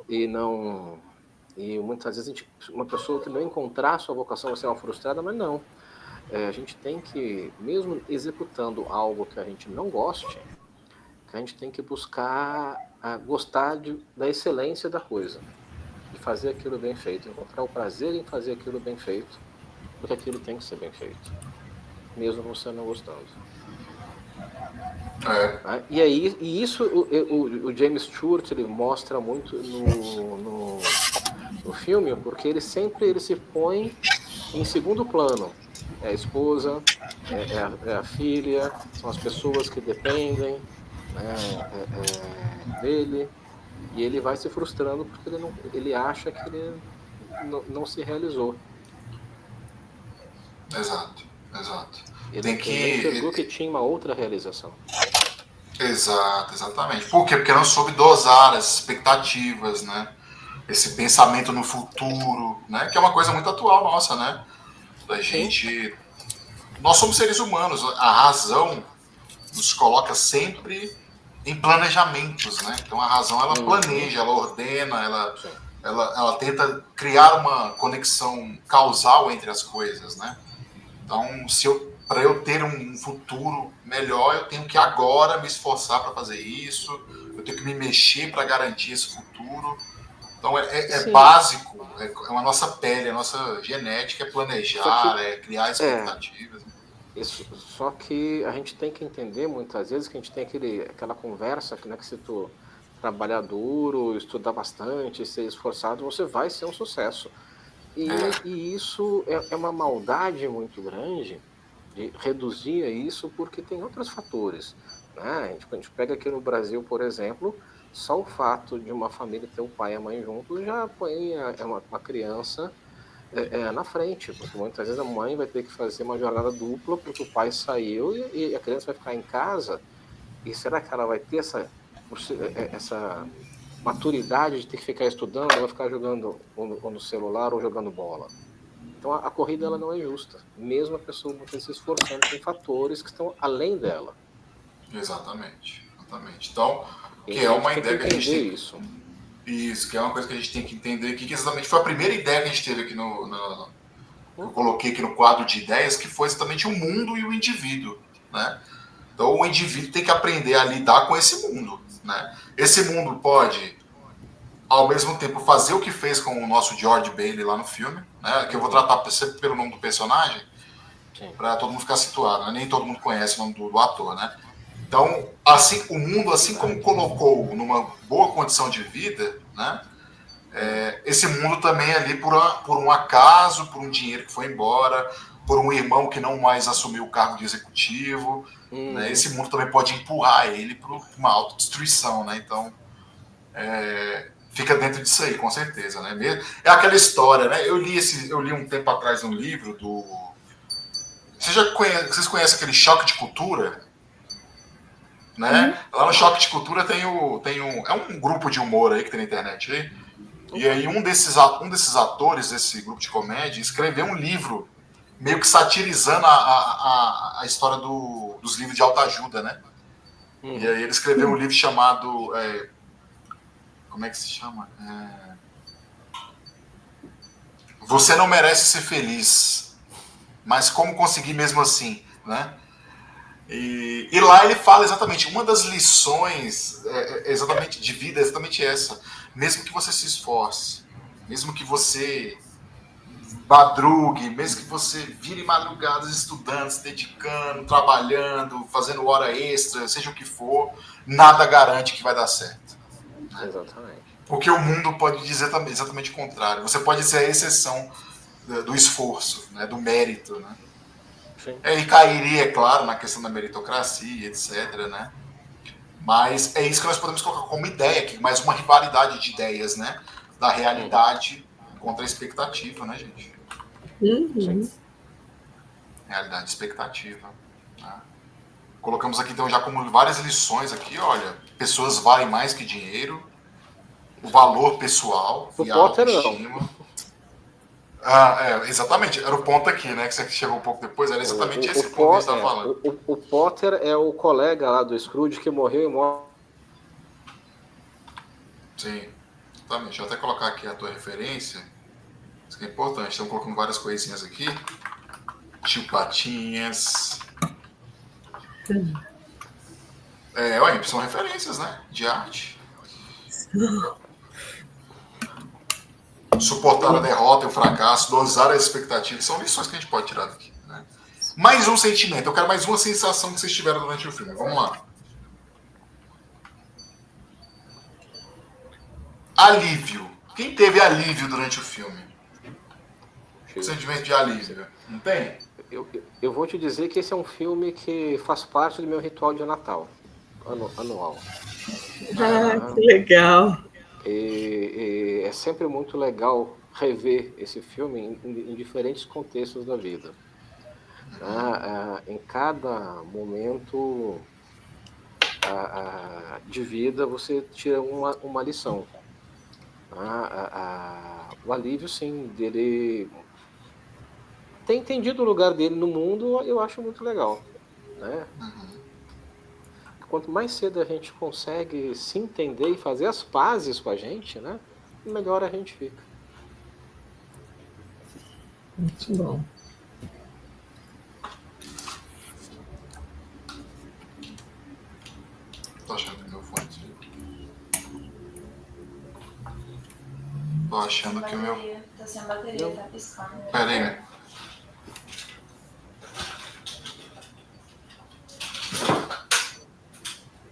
S5: e muitas vezes uma pessoa que não encontrar sua vocação vai ser uma frustrada, mas não. A gente tem que, mesmo executando algo que a gente não goste, a gente tem que buscar gostar da excelência da coisa, de fazer aquilo bem feito, encontrar o prazer em fazer aquilo bem feito, porque aquilo tem que ser bem feito, mesmo você não gostando. E isso o James Stewart ele mostra muito no filme, porque ele sempre se põe em segundo plano. É a esposa, é a filha, são as pessoas que dependem dele, e ele vai se frustrando porque ele acha que ele não se realizou.
S1: Exato.
S5: Ele enxergou que tinha uma outra realização.
S1: Exatamente. Por quê? Porque não soube dosar as expectativas, né? Esse pensamento no futuro, né? Que é uma coisa muito atual nossa, né? Da gente... Nós somos seres humanos, a razão nos coloca sempre em planejamentos, né? Então a razão ela planeja, ela ordena, ela tenta criar uma conexão causal entre as coisas, né? Então, para eu ter um futuro melhor, eu tenho que agora me esforçar para fazer isso, eu tenho que me mexer para garantir esse futuro. Então, é básico, é a nossa pele, a nossa genética é planejar, é criar expectativas.
S5: Isso, só que a gente tem que entender muitas vezes que a gente tem aquela conversa que, né, que se tu trabalhar duro, estudar bastante, ser esforçado, você vai ser um sucesso. E isso é uma maldade muito grande de reduzir isso, porque tem outros fatores, né? A gente pega aqui no Brasil, por exemplo, só o fato de uma família ter o pai e a mãe juntos já põe uma criança na frente, porque muitas vezes a mãe vai ter que fazer uma jornada dupla porque o pai saiu e a criança vai ficar em casa. E será que ela vai ter essa maturidade de ter que ficar estudando, ela vai ficar jogando ou no celular ou jogando bola? Então a corrida ela não é justa, mesmo a pessoa se esforçando, tem fatores que estão além dela.
S1: Exatamente. Então, que é uma ideia que a gente tem
S5: isso.
S1: Isso, que é uma coisa que a gente tem que entender, que exatamente foi a primeira ideia que a gente teve aqui eu coloquei aqui no quadro de ideias, que foi exatamente o mundo e o indivíduo, né? Então o indivíduo tem que aprender a lidar com esse mundo, né? Esse mundo pode, ao mesmo tempo, fazer o que fez com o nosso George Bailey lá no filme, né? Que eu vou tratar sempre pelo nome do personagem, para todo mundo ficar situado, né? Nem todo mundo conhece o nome do ator, né? Então, assim, o mundo, assim como colocou numa boa condição de vida, né? Esse mundo também é ali por um acaso, por um dinheiro que foi embora, por um irmão que não mais assumiu o cargo de executivo, né? Esse mundo também pode empurrar ele para uma autodestruição, né? Então, fica dentro disso aí, com certeza, né? É aquela história, né? Eu li um tempo atrás um livro do... Vocês conhecem aquele Choque de Cultura? Né? Lá no Choque de Cultura é um grupo de humor aí que tem na internet aí. E aí um desses atores desse grupo de comédia escreveu um livro meio que satirizando a história dos livros de autoajuda, né? E aí ele escreveu um livro chamado como é que se chama? Você não merece ser feliz, mas como conseguir mesmo assim, né? E lá ele fala exatamente, uma das lições exatamente de vida é exatamente essa. Mesmo que você se esforce, mesmo que você madrugue, mesmo que você vire madrugadas estudando, se dedicando, trabalhando, fazendo hora extra, seja o que for, nada garante que vai dar certo.
S5: Exatamente.
S1: Porque o mundo pode dizer exatamente o contrário. Você pode ser a exceção do esforço, né, do mérito, né? E cairia, é claro, na questão da meritocracia, etc., né? Mas é isso que nós podemos colocar como ideia aqui, mais uma rivalidade de ideias, né? Da realidade contra a expectativa, né, gente? Realidade e expectativa. Né? Colocamos aqui, então, já como várias lições aqui, olha, pessoas valem mais que dinheiro, o valor pessoal e a autoestima. Exatamente, era o ponto aqui, né? Que você chegou um pouco depois, era exatamente esse ponto que a gente estava falando.
S5: O Potter é o colega lá do Scrooge que morreu e morre.
S1: Sim, exatamente. Deixa eu até colocar aqui a tua referência. Isso que é importante, estamos colocando várias coisinhas aqui. Tio Patinhas. São referências, né? De arte. Suportar a derrota e o fracasso, dosar as expectativas, são lições que a gente pode tirar daqui. Né? Mais um sentimento, eu quero mais uma sensação que vocês tiveram durante o filme. Vamos lá. Alívio. Quem teve alívio durante o filme? Sentimento de alívio. Não tem?
S5: Eu vou te dizer que esse é um filme que faz parte do meu ritual de Natal anual.
S2: Que legal.
S5: É sempre muito legal rever esse filme em diferentes contextos da vida. Em cada momento de vida você tira uma lição. O alívio, sim, dele ter entendido o lugar dele no mundo, eu acho muito legal. Né? Quanto mais cedo a gente consegue se entender e fazer as pazes com a gente, né? melhor a gente fica.
S2: Muito bom.
S1: Tô achando que meu fone desligou. Tô achando que o meu...
S4: Tá sem bateria, tá piscando.
S1: Pera aí.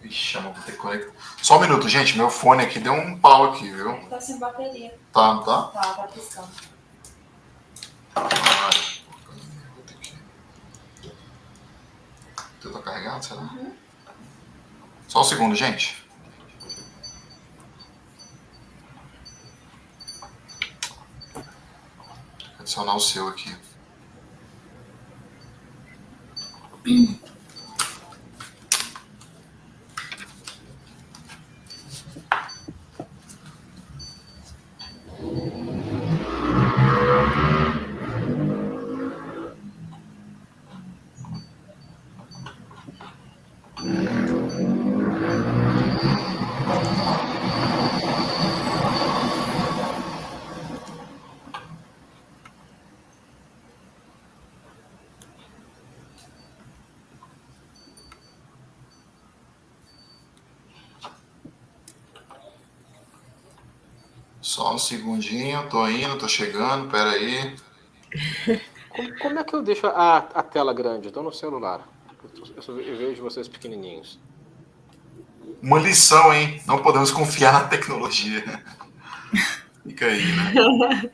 S1: Ixi, eu vou ter que conectar. Só um minuto, gente. Meu fone aqui deu um pau aqui, viu?
S4: Tá sem bateria.
S1: Tá, não tá?
S4: Tá piscando.
S1: Ai, vou ter que... Tá carregado, será?
S4: Uhum.
S1: Só um segundo, gente. Vou adicionar o seu aqui. Só um segundinho, tô indo, tô chegando, pera aí.
S5: Como é que eu deixo a tela grande? Eu tô no celular. Eu vejo vocês pequenininhos.
S1: Uma lição, hein? Não podemos confiar na tecnologia. Fica aí, né?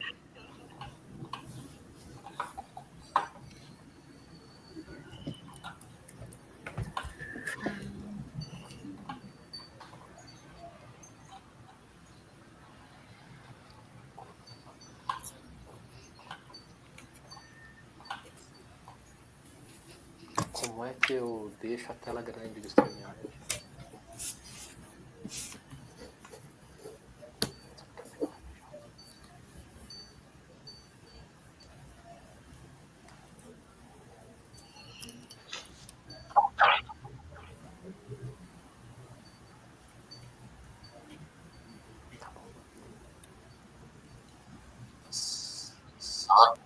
S5: Como é que eu deixo a tela grande do StreamYard?
S1: Saco.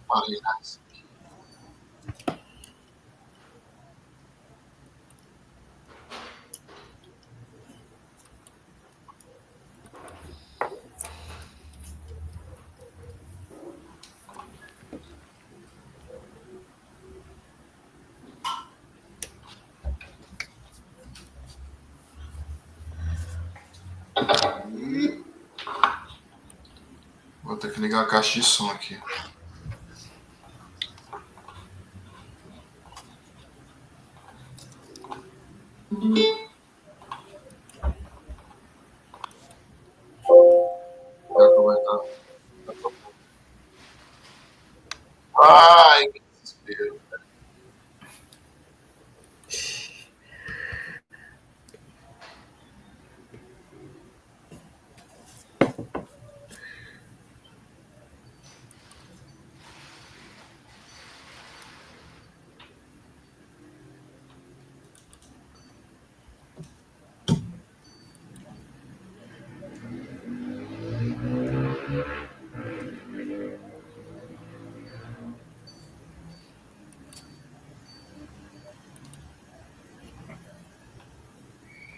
S1: Parei, né? Vou ter que ligar a caixa de som aqui. Vai aproveitar. Ai, que desespero.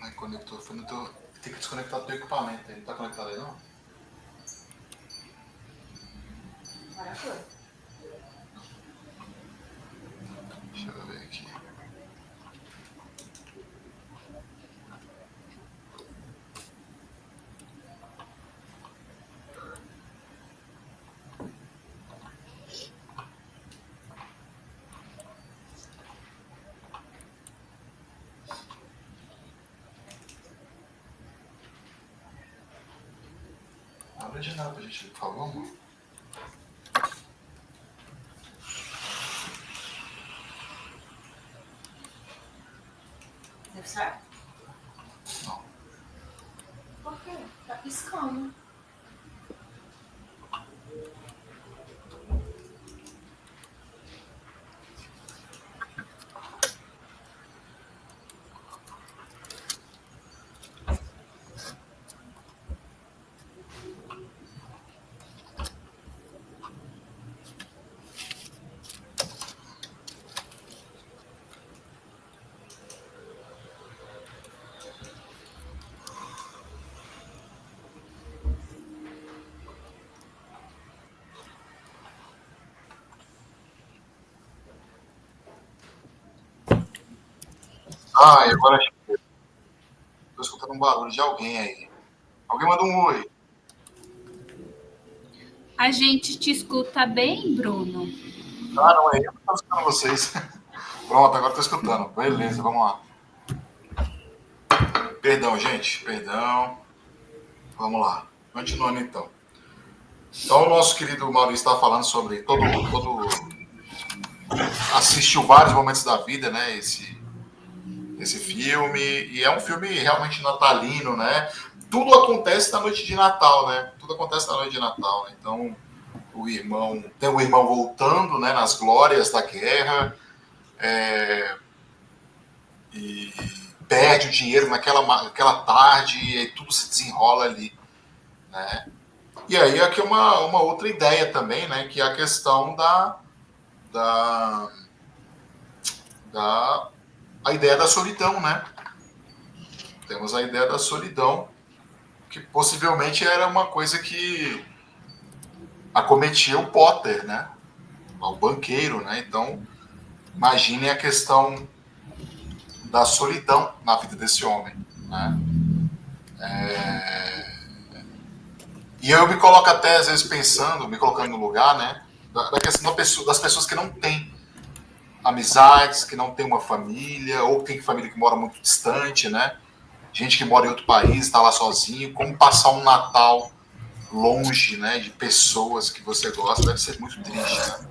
S1: Ai, conectou. Foi no teu... Tem que desconectar do teu equipamento. Ele não tá conectado aí, não?
S4: Agora foi.
S1: Deixa eu ver aqui. Abre de nada pra gente, por favor, amor.
S4: Deu certo?
S1: Não.
S4: Por quê? Tá piscando.
S1: Ah, e agora estou escutando um barulho de alguém aí. Alguém manda um oi.
S6: A gente te escuta bem, Bruno?
S1: Ah, não é eu que estou escutando vocês. Pronto, agora estou escutando. Beleza, vamos lá. Perdão, gente. Perdão. Vamos lá. Continuando, então. Então, o nosso querido Maurício está falando sobre todo assistiu vários momentos da vida, né? Esse filme. E é um filme realmente natalino, né? Tudo acontece na noite de Natal, né? Tudo acontece na noite de Natal, né? Então, tem o irmão voltando, né? Nas glórias da guerra. E perde o dinheiro naquela tarde e aí tudo se desenrola ali, né? E aí aqui uma outra ideia também, né? Que é a questão a ideia da solidão, né? Temos a ideia da solidão, que possivelmente era uma coisa que acometia o Potter, né? O banqueiro, né? Então, imaginem a questão da solidão na vida desse homem, né? E eu me coloco até, às vezes, pensando, me colocando no lugar, né? Da questão das pessoas que não têm amizades, que não têm uma família, ou tem família que mora muito distante, né? Gente que mora em outro país, está lá sozinho. Como passar um Natal longe, né? De pessoas que você gosta, deve ser muito triste, né?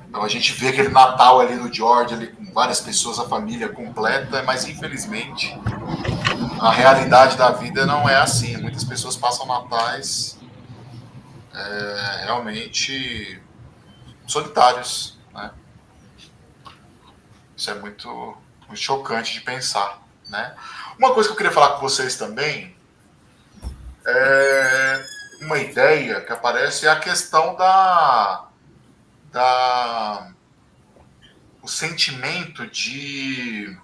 S1: Então a gente vê aquele Natal ali do George, ali com várias pessoas, a família completa, mas infelizmente a realidade da vida não é assim. Muitas pessoas passam natais realmente solitários, né? Isso é muito, muito chocante de pensar, né? Uma coisa que eu queria falar com vocês também é uma ideia que aparece, é a questão o sentimento de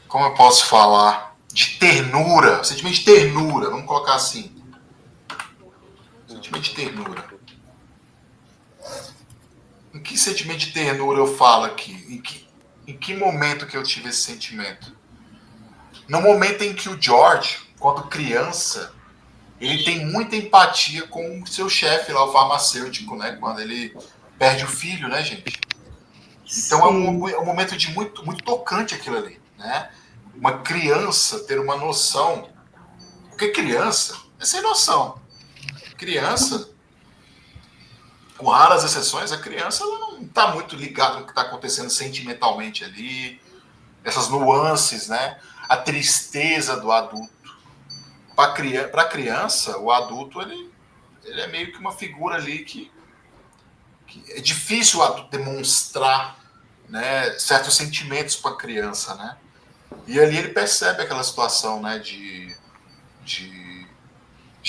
S1: como eu posso falar? De ternura. Sentimento de ternura, vamos colocar assim. Sentimento de ternura. Em que sentimento de ternura eu falo aqui? Em que momento que eu tive esse sentimento? No momento em que o George, quando criança, ele tem muita empatia com o seu chefe lá, o farmacêutico, né? Quando ele perde o filho, né, gente? Então é um momento de muito, muito tocante aquilo ali, né? Uma criança ter uma noção. Porque criança é sem noção. Criança, com raras exceções, a criança ela não está muito ligada no que está acontecendo sentimentalmente ali, essas nuances, né? A tristeza do adulto. Para a criança, o adulto ele é meio que uma figura ali que é difícil o adulto demonstrar, né, certos sentimentos para a criança, né? E ali ele percebe aquela situação, né, de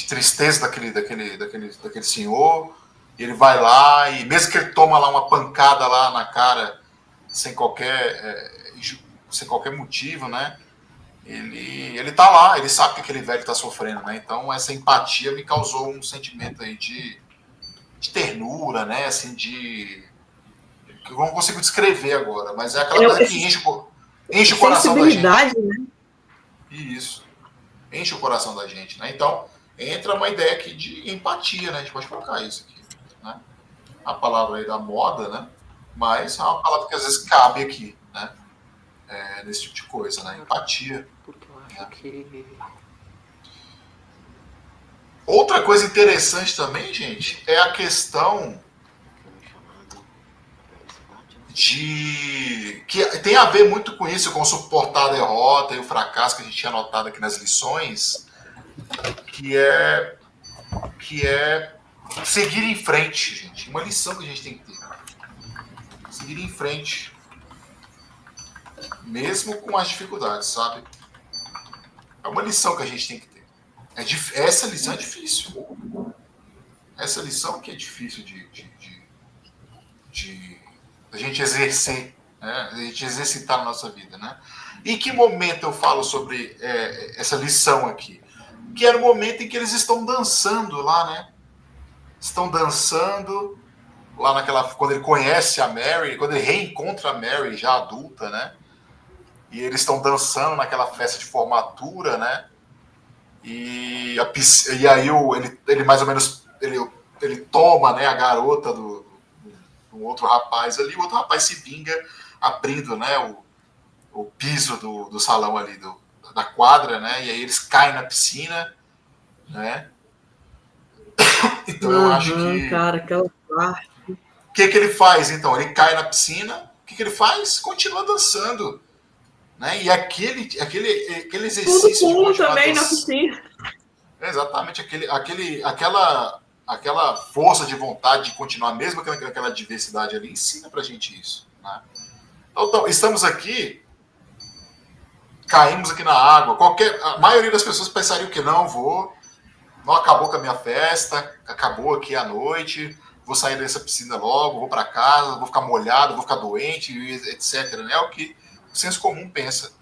S1: tristeza daquele senhor. Ele vai lá e mesmo que ele toma lá uma pancada lá na cara sem qualquer motivo, né? Ele tá lá, ele sabe que aquele velho tá sofrendo, né? Então essa empatia me causou um sentimento aí de ternura, né? Assim, que eu não consigo descrever agora, mas é aquela coisa que enche o coração da gente.
S2: Né?
S1: Isso. Enche o coração da gente, né? Então, entra uma ideia aqui de empatia, né? A gente pode colocar isso aqui, né? A palavra aí da moda, né? Mas é uma palavra que às vezes cabe aqui, né? Nesse tipo de coisa, né? Empatia.
S5: Porque eu acho que...
S1: Outra coisa interessante também, gente, é a questão que tem a ver muito com isso, com suportar a derrota e o fracasso que a gente tinha notado aqui nas lições, que é seguir em frente, gente. Uma lição que a gente tem que ter. Seguir em frente. Mesmo com as dificuldades, sabe? É uma lição que a gente tem que ter. Essa lição é difícil. Essa lição que é difícil de a gente exercer, né? A gente exercitar na nossa vida, né? E em que momento eu falo sobre essa lição aqui? Que era o momento em que eles estão dançando lá, né? Estão dançando, lá quando ele conhece a Mary, quando ele reencontra a Mary já adulta, né? E eles estão dançando naquela festa de formatura, né? E aí ele mais ou menos ele toma, né, a garota do outro rapaz ali, o outro rapaz se vinga abrindo, né, o piso do salão ali, da quadra, né? E aí eles caem na piscina, né? Então eu acho que...
S2: Cara, aquela parte...
S1: O que ele faz, então? Ele cai na piscina, o que ele faz? Continua dançando, né? E aquele exercício
S2: Tudo
S1: de continuar
S2: também
S1: dançando,
S2: na piscina.
S1: exatamente, aquela força de vontade de continuar, mesmo com aquela diversidade ali, ensina pra gente isso, né? Então, estamos aqui, caímos aqui na água, a maioria das pessoas pensariam que não acabou com a minha festa, acabou aqui a noite, vou sair dessa piscina logo, vou para casa, vou ficar molhado, vou ficar doente, etc. É o que o senso comum pensa,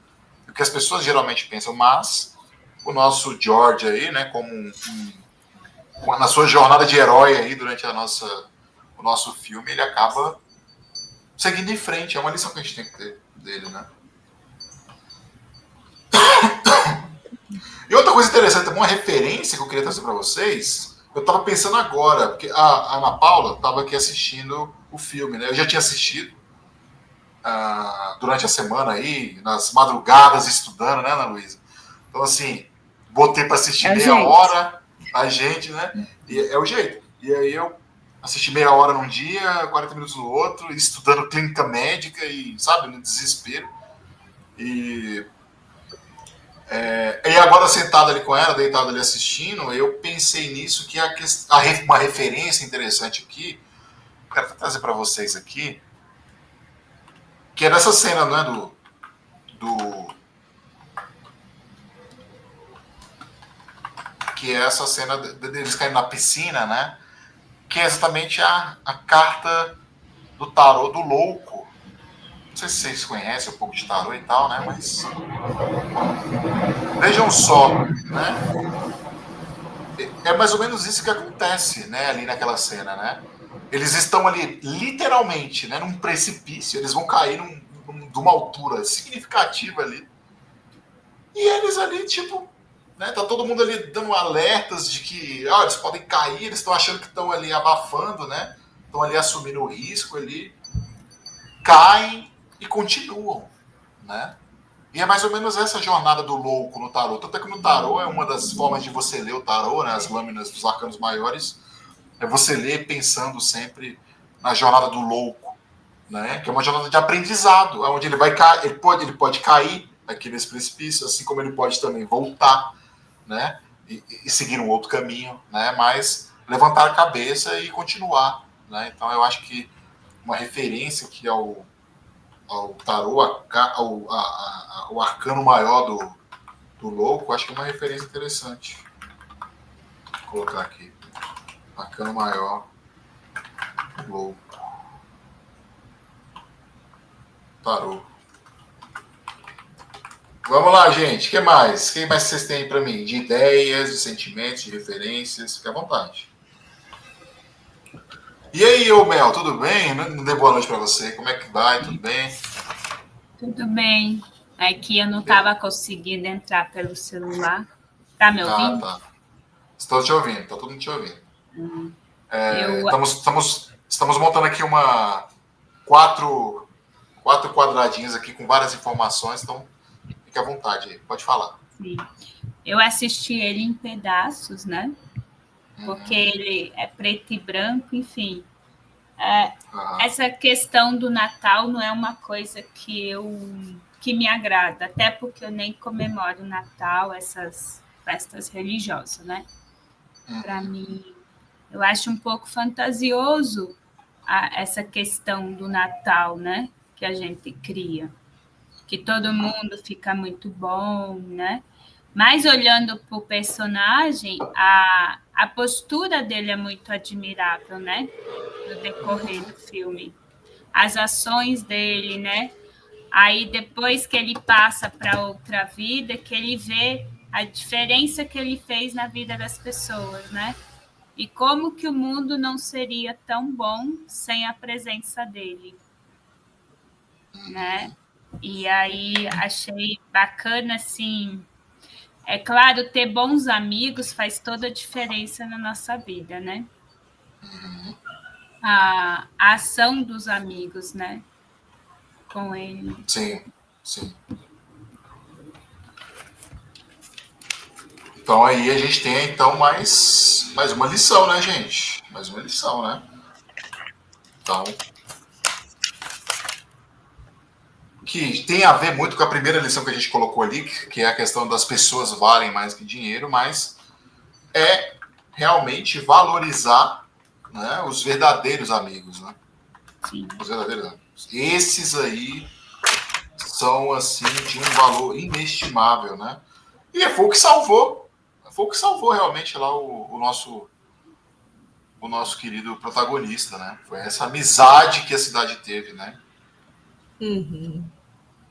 S1: o que as pessoas geralmente pensam, mas o nosso George aí, né, como na sua jornada de herói aí durante o nosso filme, ele acaba seguindo em frente. É uma lição que a gente tem que ter dele, né? E outra coisa interessante, uma referência que eu queria trazer para vocês, eu estava pensando agora, porque a Ana Paula estava aqui assistindo o filme, né? Eu já tinha assistido durante a semana aí, nas madrugadas, estudando, né, Ana Luísa? Então, assim, botei para assistir meia hora, a gente, né? E é o jeito. E aí eu assisti meia hora num dia, 40 minutos no outro, estudando clínica médica e, sabe, no desespero. E agora sentado ali com ela, deitado ali assistindo, eu pensei nisso, que uma referência interessante aqui, quero trazer para vocês aqui, que é dessa cena, não é, que é essa cena deles caindo na piscina, né? Que é exatamente a carta do tarô do louco. Não sei se vocês conhecem um pouco de tarô e tal, né? Mas vejam só, né? É mais ou menos isso que acontece, né? Ali naquela cena, né? Eles estão ali literalmente, né? Num precipício. Eles vão cair de uma altura significativa ali. E eles ali, tipo, né? Tá todo mundo ali dando alertas de que eles podem cair. Eles estão achando que estão ali abafando, né? Estão ali assumindo o risco ali. Caem e continuam, né? E é mais ou menos essa jornada do louco no tarô. Tanto é que no tarô é uma das formas de você ler o tarô, né, as lâminas dos arcanos maiores, é você ler pensando sempre na jornada do louco, né? Que é uma jornada de aprendizado, onde ele vai cair, ele pode cair aqui nesse precipício, assim como ele pode também voltar, né? E seguir um outro caminho, né? Mas levantar a cabeça e continuar, né? Então eu acho que uma referência aqui ao tarô, o arcano maior do louco, acho que é uma referência interessante. Vou colocar aqui. Arcano maior do louco. Tarô. Vamos lá, gente. O que mais? O que mais vocês têm para mim? De ideias, de sentimentos, de referências? Fique à vontade. E aí, ô Mel, tudo bem? Não dei boa noite para você. Como é que vai? Tudo bem?
S6: Tudo bem. Aqui eu não estava conseguindo entrar pelo celular. Tá me ouvindo?
S1: Tá. Estou te ouvindo, tá todo mundo te ouvindo. Estamos montando aqui quatro quadradinhos aqui com várias informações, então fique à vontade aí, pode falar.
S6: Sim. Eu assisti ele em pedaços, né? Porque ele é preto e branco, enfim. Essa questão do Natal não é uma coisa que me agrada, até porque eu nem comemoro o Natal, essas festas religiosas, né? Para mim, eu acho um pouco fantasioso essa questão do Natal, né? Que a gente cria, que todo mundo fica muito bom, né? Mas olhando para o personagem, a postura dele é muito admirável, né? No decorrer do filme. As ações dele, né? Aí depois que ele passa para outra vida, que ele vê a diferença que ele fez na vida das pessoas, né? E como que o mundo não seria tão bom sem a presença dele, né? E aí achei bacana, assim... É claro, ter bons amigos faz toda a diferença na nossa vida, né? A ação dos amigos, né? Com ele.
S1: Sim, sim. Então aí a gente tem então mais uma lição, né, gente? Mais uma lição, né? Então, que tem a ver muito com a primeira lição que a gente colocou ali, que é a questão das pessoas valem mais que dinheiro, mas é realmente valorizar, né, os verdadeiros amigos, né?
S6: Sim.
S1: Os verdadeiros amigos. Esses aí são, assim, de um valor inestimável, né? E foi o que salvou. Foi o que salvou realmente lá o nosso querido protagonista, né? Foi essa amizade que a cidade teve, né?
S2: Uhum.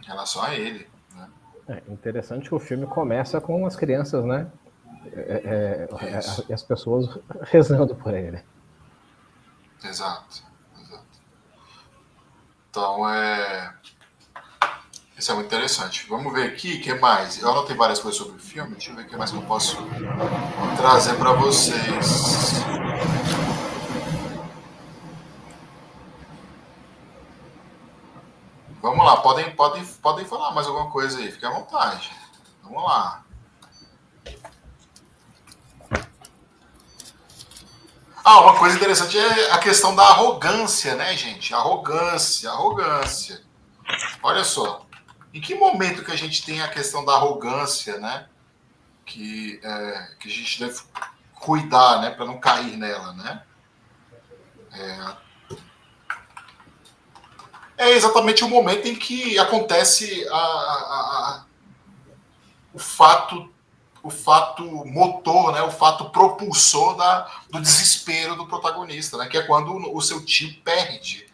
S1: Em relação a ele. Né?
S5: É interessante que o filme começa com as crianças, né? E as pessoas rezando por ele.
S1: Exato. Então, isso é muito interessante. Vamos ver aqui o que mais. Eu anotei várias coisas sobre o filme. Deixa eu ver o que mais que eu posso trazer para vocês. Vamos lá, podem falar mais alguma coisa aí. Fique à vontade. Vamos lá. Uma coisa interessante é a questão da arrogância, né, gente? Arrogância. Olha só. Em que momento que a gente tem a questão da arrogância, né? Que a gente deve cuidar, né? Para não cair nela, né? É exatamente o momento em que acontece o fato motor, né? O fato propulsor do desespero do protagonista, né? Que é quando o seu tio perde,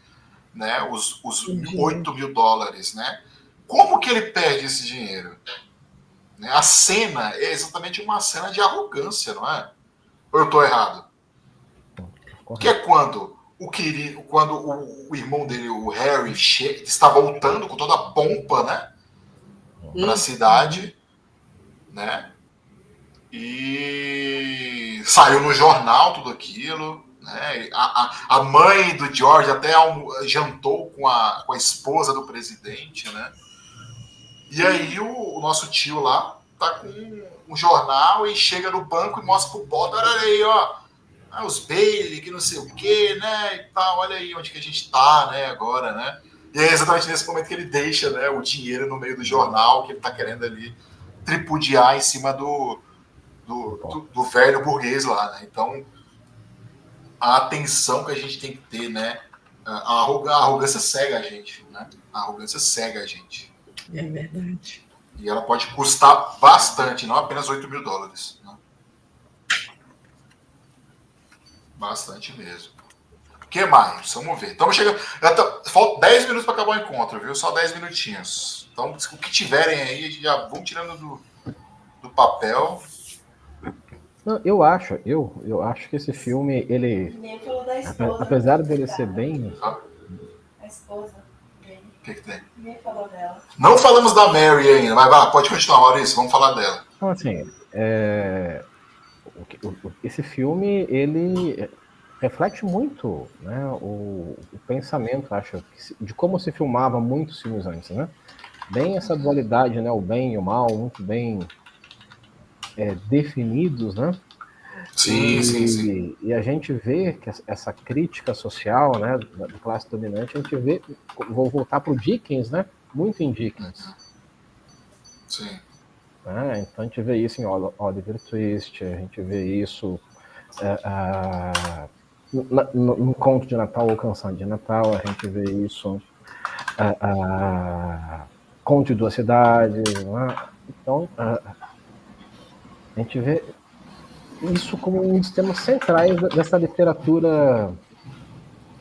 S1: né? Os $8 mil, né? Como que ele perde esse dinheiro? A cena é exatamente uma cena de arrogância, não é? Ou eu estou errado? Que é quando o irmão dele, o Harry, está voltando com toda a pompa, né? Para a cidade, né? E saiu no jornal tudo aquilo, né? A mãe do George até jantou com a esposa do presidente, né? E aí o nosso tio lá tá com um jornal e chega no banco e mostra pro Potter, olha aí, ó, os Bailey, que não sei o que, né, e tal, olha aí onde que a gente tá, né, agora, né. E é exatamente nesse momento que ele deixa, né, o dinheiro no meio do jornal, que ele tá querendo ali tripudiar em cima do velho burguês lá, né. Então, a atenção que a gente tem que ter, né, a arrogância cega a gente, né, a arrogância cega a gente.
S2: É verdade.
S1: E ela pode custar bastante, não apenas $8 mil. Né? Bastante mesmo. O que mais? Vamos ver. Estamos chegando. Falta 10 minutos para acabar o encontro, viu? Só 10 minutinhos. Então, o que tiverem aí, já vão tirando do papel.
S5: Não, eu acho que esse filme, ele.
S4: Nem falou da esposa.
S5: Apesar dele ser bem.
S4: A esposa.
S1: O que tem?
S4: Nem falou dela.
S1: Não falamos da Mary ainda, mas pode continuar, Maurício, vamos falar dela.
S5: Então, assim, esse filme, ele reflete muito, né, o pensamento, acho, de como se filmava muitos filmes antes, né? Bem essa dualidade, né, o bem e o mal, muito bem definidos, né?
S1: Sim.
S5: E a gente vê que essa crítica social, né, da classe dominante, a gente vê, vou voltar para o Dickens, né, muito em Dickens.
S1: Sim.
S5: Então a gente vê isso em Oliver Twist, a gente vê isso no Conto de Natal ou Canção de Natal, a gente vê isso Conto de Duas Cidades, né? Então a gente vê isso como um dos temas centrais dessa literatura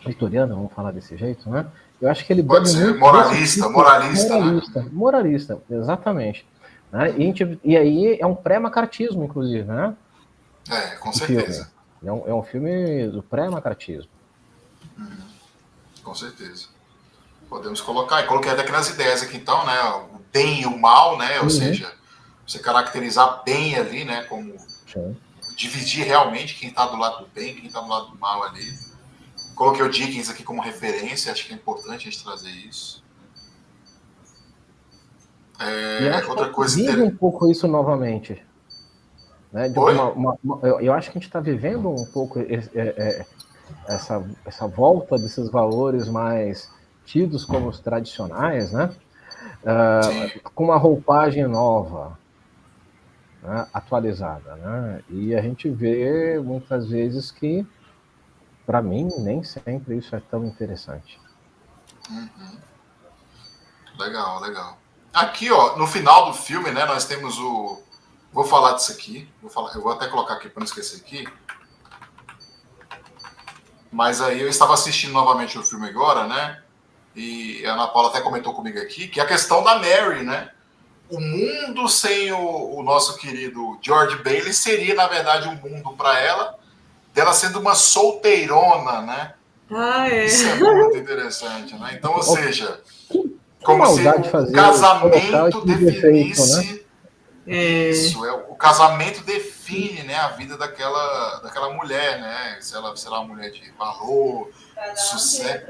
S5: vitoriana, vamos falar desse jeito, né? Eu acho que ele
S1: pode ser
S5: moralista, exatamente. Né? E aí é um pré-macartismo, inclusive, né?
S1: Com certeza.
S5: É um filme do pré-macratismo.
S1: Com certeza. Podemos colocar, e coloquei até aquelas ideias aqui, então, né? O bem e o mal, né? Ou seja, você caracterizar bem ali, né? Como dividir realmente quem está do lado do bem, quem está do lado do mal ali. Coloquei o Dickens aqui como referência, acho que é importante a gente trazer isso.
S5: Outra coisa vive um pouco isso novamente. Né? Eu acho que a gente está vivendo um pouco essa volta desses valores mais tidos como os tradicionais, né? Com uma roupagem nova, né? Atualizada. Né? E a gente vê muitas vezes que, para mim, nem sempre isso é tão interessante.
S1: Legal, legal. Aqui, ó, no final do filme, né, nós temos o... Vou falar disso aqui. Eu vou até colocar aqui para não esquecer aqui. Mas aí eu estava assistindo novamente o filme agora, né? E a Ana Paula até comentou comigo aqui que é a questão da Mary, né? O mundo sem o nosso querido George Bailey seria, na verdade, um mundo para ela, dela sendo uma solteirona, né? Isso é muito interessante, né? Então, ou seja, como se o casamento definisse... Isso, o casamento define, né, a vida daquela mulher, né? Se ela é uma mulher de valor, de sucesso.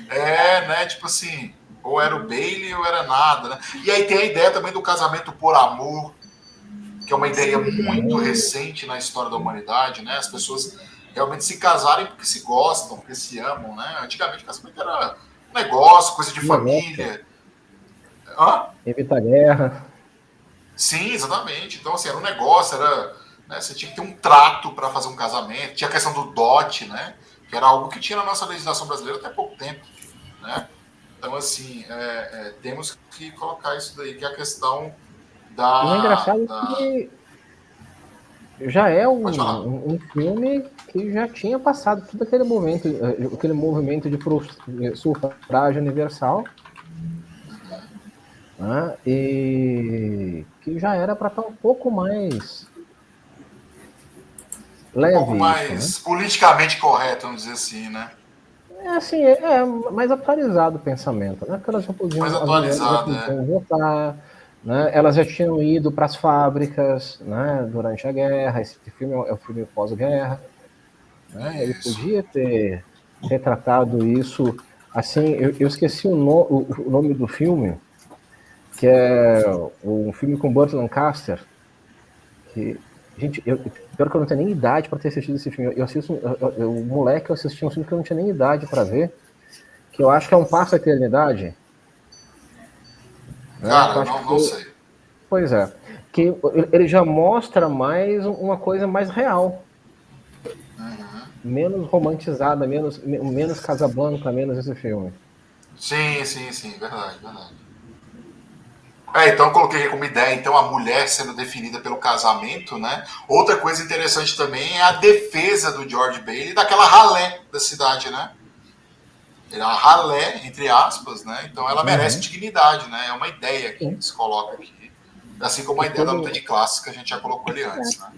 S1: Né? Tipo assim, ou era o Bailey ou era nada, né? E aí tem a ideia também do casamento por amor, que é uma ideia muito recente na história da humanidade, né? As pessoas realmente se casarem porque se gostam, porque se amam, né? Antigamente o casamento era um negócio, coisa de família.
S5: Evitar guerra.
S1: Sim, exatamente. Então, assim, era um negócio, né, você tinha que ter um trato para fazer um casamento. Tinha a questão do dote, né? Que era algo que tinha na nossa legislação brasileira até pouco tempo, né? Então, assim, temos que colocar isso daí, que é a questão da...
S5: E o engraçado é que já é um filme que já tinha passado todo aquele movimento de sufrágio universal, né? E que já era para estar um pouco mais leve.
S1: Um pouco mais, né? Politicamente correto, vamos dizer assim, né?
S5: Mais atualizado o pensamento, né? Porque elas já podiam, votar, né? Elas já tinham ido para as fábricas, né? Durante a guerra. Esse filme é o filme pós-guerra, né? Ele podia ter retratado isso assim. Eu esqueci o nome do filme, que é um filme com Burt Lancaster, que, gente, pior que eu não tenho nem idade para ter assistido esse filme. Eu assisti um filme que eu não tinha nem idade para ver, que eu acho que é Um Passo à Eternidade.
S1: Cara, não sei.
S5: Pois é. Que ele já mostra mais uma coisa mais real. Menos romantizada, menos Casablanca, menos esse filme.
S1: Sim, verdade. Então eu coloquei como ideia, então, a mulher sendo definida pelo casamento, né? Outra coisa interessante também é a defesa do George Bailey daquela ralé da cidade, né? Ela é uma ralé, entre aspas, né? Então ela merece dignidade, né? É uma ideia que se coloca aqui. Assim como a ideia da luta de classes que a gente já colocou ali antes, né?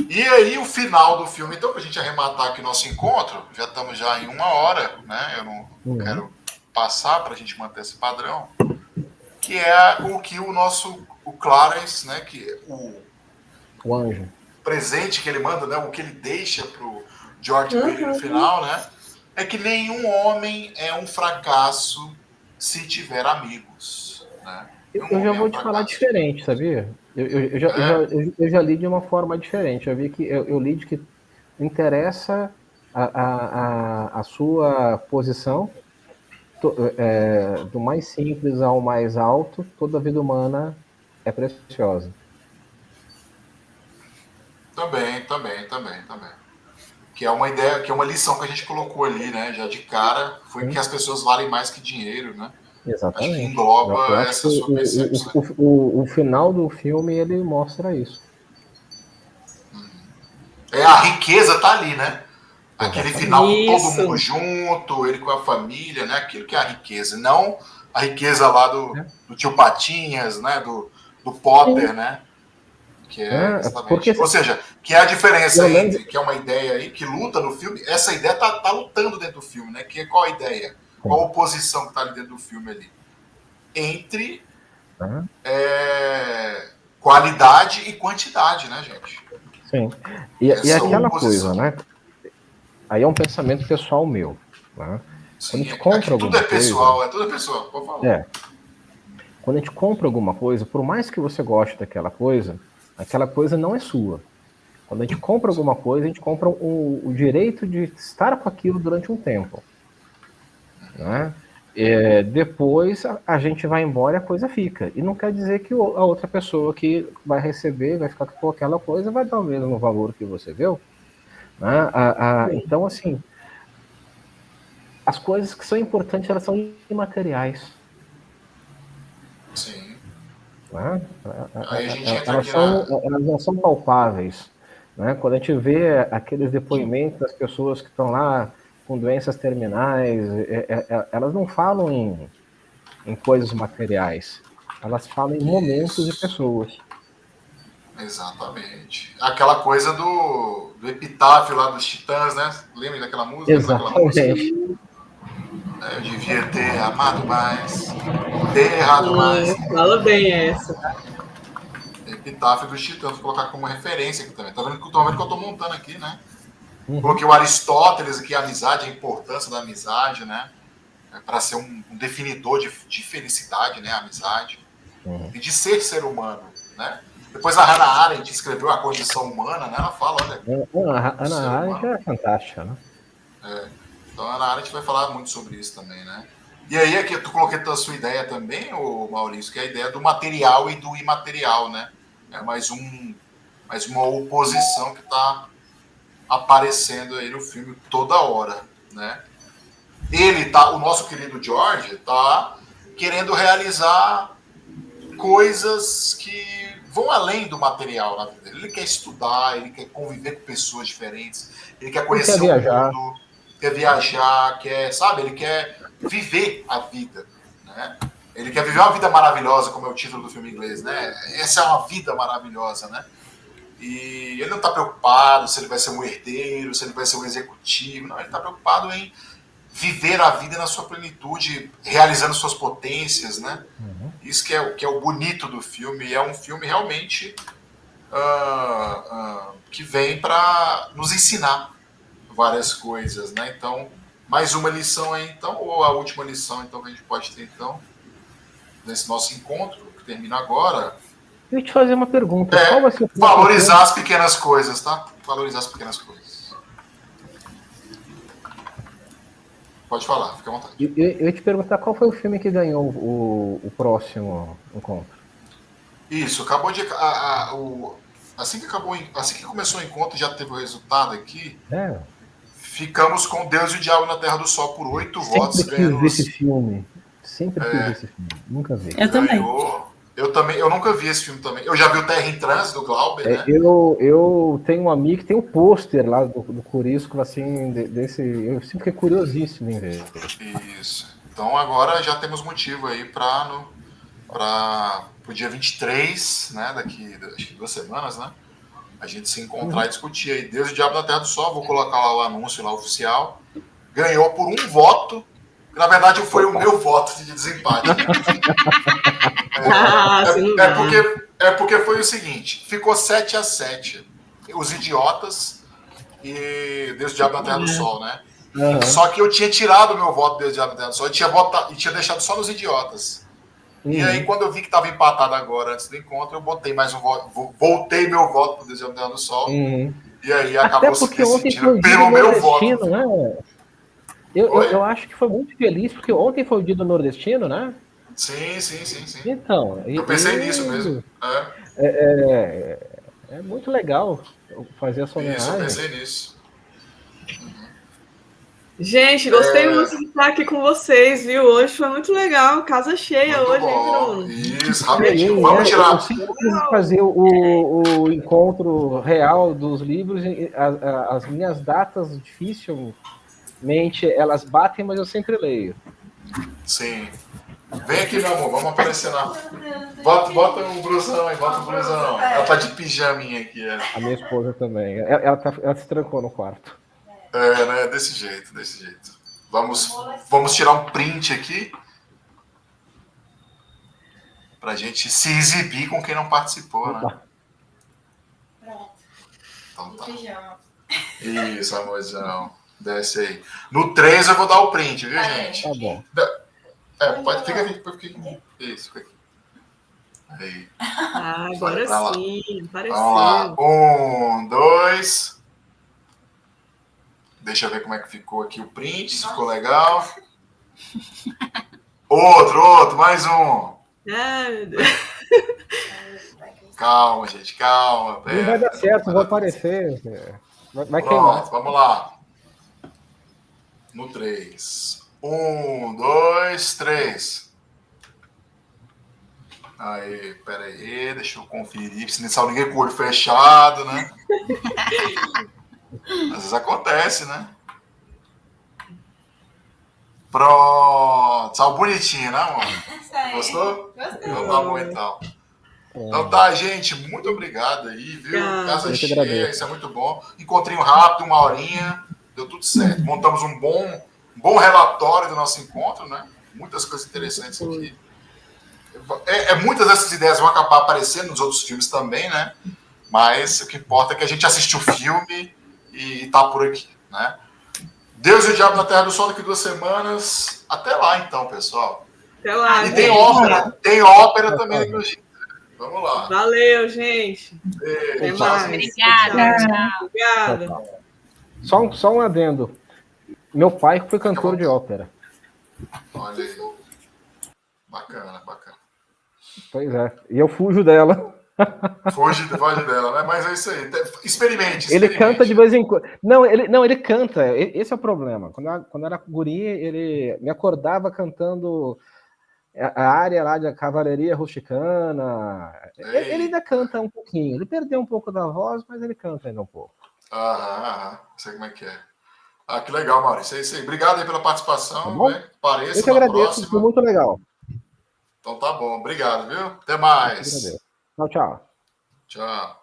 S1: E aí o final do filme, então, pra gente arrematar aqui o nosso encontro, já estamos já em 1 hora, né? Eu não quero passar para a gente manter esse padrão, que é o que o Clarence, né, que é
S5: o anjo,
S1: presente que ele manda, né, o que ele deixa pro George Bailey no final, né, é que nenhum homem é um fracasso se tiver amigos, né?
S5: Eu já vou te falar diferente, sabia? Eu já li de uma forma diferente. Eu vi que eu li de que interessa a sua posição. Do mais simples ao mais alto, toda a vida humana é preciosa.
S1: Também. Que é uma ideia, que é uma lição que a gente colocou ali, né? Já de cara, foi que as pessoas valem mais que dinheiro, né?
S5: Exatamente.
S1: Acho que engloba essa sua percepção.
S5: O final do filme, ele mostra isso.
S1: A riqueza tá ali, né? Aquele final com todo mundo junto, ele com a família, né? Aquilo que é a riqueza, não a riqueza lá do tio Patinhas, né? Do Potter, né? Que é porque, ou seja, que é a diferença entre, que é uma ideia aí, que luta no filme, essa ideia tá lutando dentro do filme, né? Que é qual a ideia? Qual a oposição que tá ali dentro do filme ali? Entre qualidade e quantidade, né, gente?
S5: Sim. E aquela oposição. Coisa, né? Aí é um pensamento pessoal meu, né?
S1: Sim,
S5: quando a gente compra
S1: tudo é pessoal, tudo é pessoal, por favor.
S5: Quando a gente compra alguma coisa, por mais que você goste daquela coisa, aquela coisa não é sua. Quando a gente compra alguma coisa, a gente compra o direito de estar com aquilo durante um tempo. Né? Depois a gente vai embora e a coisa fica. E não quer dizer que a outra pessoa que vai receber, vai ficar com aquela coisa, vai dar o mesmo valor que você deu. Né? Então, assim, as coisas que são importantes, elas são imateriais.
S1: Sim.
S5: Né? Elas não são palpáveis. Né? Quando a gente vê aqueles depoimentos das pessoas que estão lá com doenças terminais, elas não falam em coisas materiais, elas falam em momentos e pessoas.
S1: Exatamente. Aquela coisa do epitáfio lá dos Titãs, né? Lembra daquela música?
S5: Exatamente.
S1: Eu devia ter amado mais, ter errado mais.
S2: Fala bem essa.
S1: Epitáfio dos Titãs, vou colocar como referência aqui também. Tô vendo que eu tô montando aqui, né? Coloquei o Aristóteles aqui, a amizade, a importância da amizade, né? Para ser um definidor de felicidade, né? A amizade. E de ser humano, né? Depois a Hannah Arendt escreveu A Condição Humana, né? Ela fala, olha...
S5: A Hannah Arendt é fantástica, né?
S1: Então a Hannah Arendt vai falar muito sobre isso também, né? E aí aqui tu coloquei a sua ideia também, Maurício, que é a ideia do material e do imaterial, né? É mais uma oposição que está aparecendo aí no filme toda hora, né? O nosso querido George tá querendo realizar coisas que vão além do material na vida dele. Ele quer estudar, ele quer conviver com pessoas diferentes, ele quer conhecer o mundo, quer viajar, ele quer viver a vida, né? Ele quer viver uma vida maravilhosa, como é o título do filme em inglês, né? Essa é uma vida maravilhosa, né? E ele não está preocupado se ele vai ser um herdeiro, se ele vai ser um executivo, não, ele está preocupado em viver a vida na sua plenitude, realizando suas potências, né? Isso que é o bonito do filme, é um filme realmente que vem para nos ensinar várias coisas, né? Então, mais uma lição aí, então, ou a última lição, então, que a gente pode ter, então, nesse nosso encontro, que termina agora.
S5: Eu ia te fazer uma pergunta.
S1: Qual vai ser valorizar as pequenas coisas, tá? Valorizar as pequenas coisas. Pode falar, fica à vontade.
S5: Eu ia te perguntar qual foi o filme que ganhou o próximo encontro.
S1: Isso, acabou de... assim que começou o encontro, já teve o resultado aqui. Ficamos com Deus e o Diabo na Terra do Sol por 8 votos.
S5: Sempre quis ver esse filme. Sempre quis ver esse filme. Nunca vi.
S3: Eu também.
S1: Eu nunca vi esse filme também. Eu já vi o Terra em Trânsito, do Glauber, né?
S5: Eu tenho um amigo que tem um pôster lá do Corisco, assim, desse... Eu sempre fiquei curiosíssimo em ver.
S1: Isso. Então agora já temos motivo aí para o dia 23, né? Daqui 2 semanas, né? A gente se encontrar e discutir aí. Deus e o Diabo na Terra do Sol. Vou colocar lá o anúncio lá oficial. Ganhou por 1 voto. Na verdade, foi o meu voto de desempate. Porque foi o seguinte: ficou 7-7. Os Idiotas e Deus, Diabo na Terra do Sol, né? Só que eu tinha tirado o meu voto Deus, Diabo na Terra do Sol e tinha deixado só nos Idiotas. E aí, quando eu vi que estava empatado agora, antes do encontro, eu botei mais um voto, voltei meu voto para Deus, Diabo na Terra do Sol. E aí acabou se decidindo pelo meu voto.
S5: Né? Eu acho que foi muito feliz, porque ontem foi o dia do nordestino, né?
S1: Sim.
S5: Então,
S1: eu pensei nisso mesmo.
S5: É muito legal fazer essa homenagem.
S1: Isso, eu pensei nisso.
S2: Gente, gostei muito de estar aqui com vocês, viu? Hoje foi muito legal, casa cheia
S1: muito
S2: hoje,
S1: bom.
S2: Hein, Bruno?
S1: Isso, rapidinho, vamos tirar.
S5: Eu sempre quis fazer o encontro real dos livros, as minhas datas dificilmente elas batem, mas eu sempre leio.
S1: Sim. Vem aqui, meu amor, vamos aparecer lá. Bota o blusão aí, bota o blusão. Ela tá de pijaminha aqui.
S5: A minha esposa também. Ela se trancou no quarto.
S1: Né? Desse jeito. Vamos tirar um print aqui pra gente se exibir com quem não participou, né?
S4: Pronto.
S1: Então tá.
S4: Pijama.
S1: Isso, amorzão. Desce aí. No 3 eu vou dar o print, viu, gente?
S5: Tá bom.
S1: Fica aqui. Isso, fica aqui. Aí.
S2: Agora sim, apareceu.
S1: Vamos lá. 1, 2. Deixa eu ver como é que ficou aqui o print, se ficou legal. Outro, mais um.
S2: Ai, meu Deus.
S1: Calma, gente, calma.
S5: Não vai dar certo, vou aparecer. Vai queimar.
S1: Vamos lá. No 3. 1, 2, 3. Aí, peraí, deixa eu conferir. Se não saiu ninguém com o olho fechado, né? Às vezes acontece, né? Pronto. Saiu bonitinho, né, amor? Gostou?
S4: Gostei.
S1: Então tá bom, então. Então tá, gente, muito obrigado aí, viu? Casa cheia, isso é muito bom. Encontrinho rápido, 1 horinha, deu tudo certo. Montamos um bom relatório do nosso encontro, né? Muitas coisas interessantes aqui. Muitas dessas ideias vão acabar aparecendo nos outros filmes também, né? Mas o que importa é que a gente assistiu o filme e tá por aqui, né? Deus e o Diabo na Terra do Sol daqui 2 semanas. Até lá, então, pessoal.
S2: Até lá.
S1: E tem ópera também aqui no Gito. Vamos lá.
S2: Valeu, gente.
S1: Até
S2: mais.
S6: Obrigada. Tchau.
S2: Obrigada.
S5: Só um adendo. Meu pai foi cantor de ópera.
S1: Olha aí. Bacana.
S5: Pois é. E eu fujo dela.
S1: Foge dela, né? Mas é isso aí. Experimente.
S5: Ele canta de vez em quando. Não, ele canta. Esse é o problema. Quando era guri, ele me acordava cantando a área lá da Cavalaria Rusticana. Ele ainda canta um pouquinho. Ele perdeu um pouco da voz, mas ele canta ainda um pouco.
S1: Sei como é que é. Que legal, Maurício. É isso aí. Obrigado aí pela participação.
S5: Tá bom?
S1: Né? Pareça
S5: Eu que agradeço,
S1: próxima.
S5: foi muito legal.
S1: Então tá bom. Obrigado, viu? Até mais.
S5: Tchau.
S1: Tchau.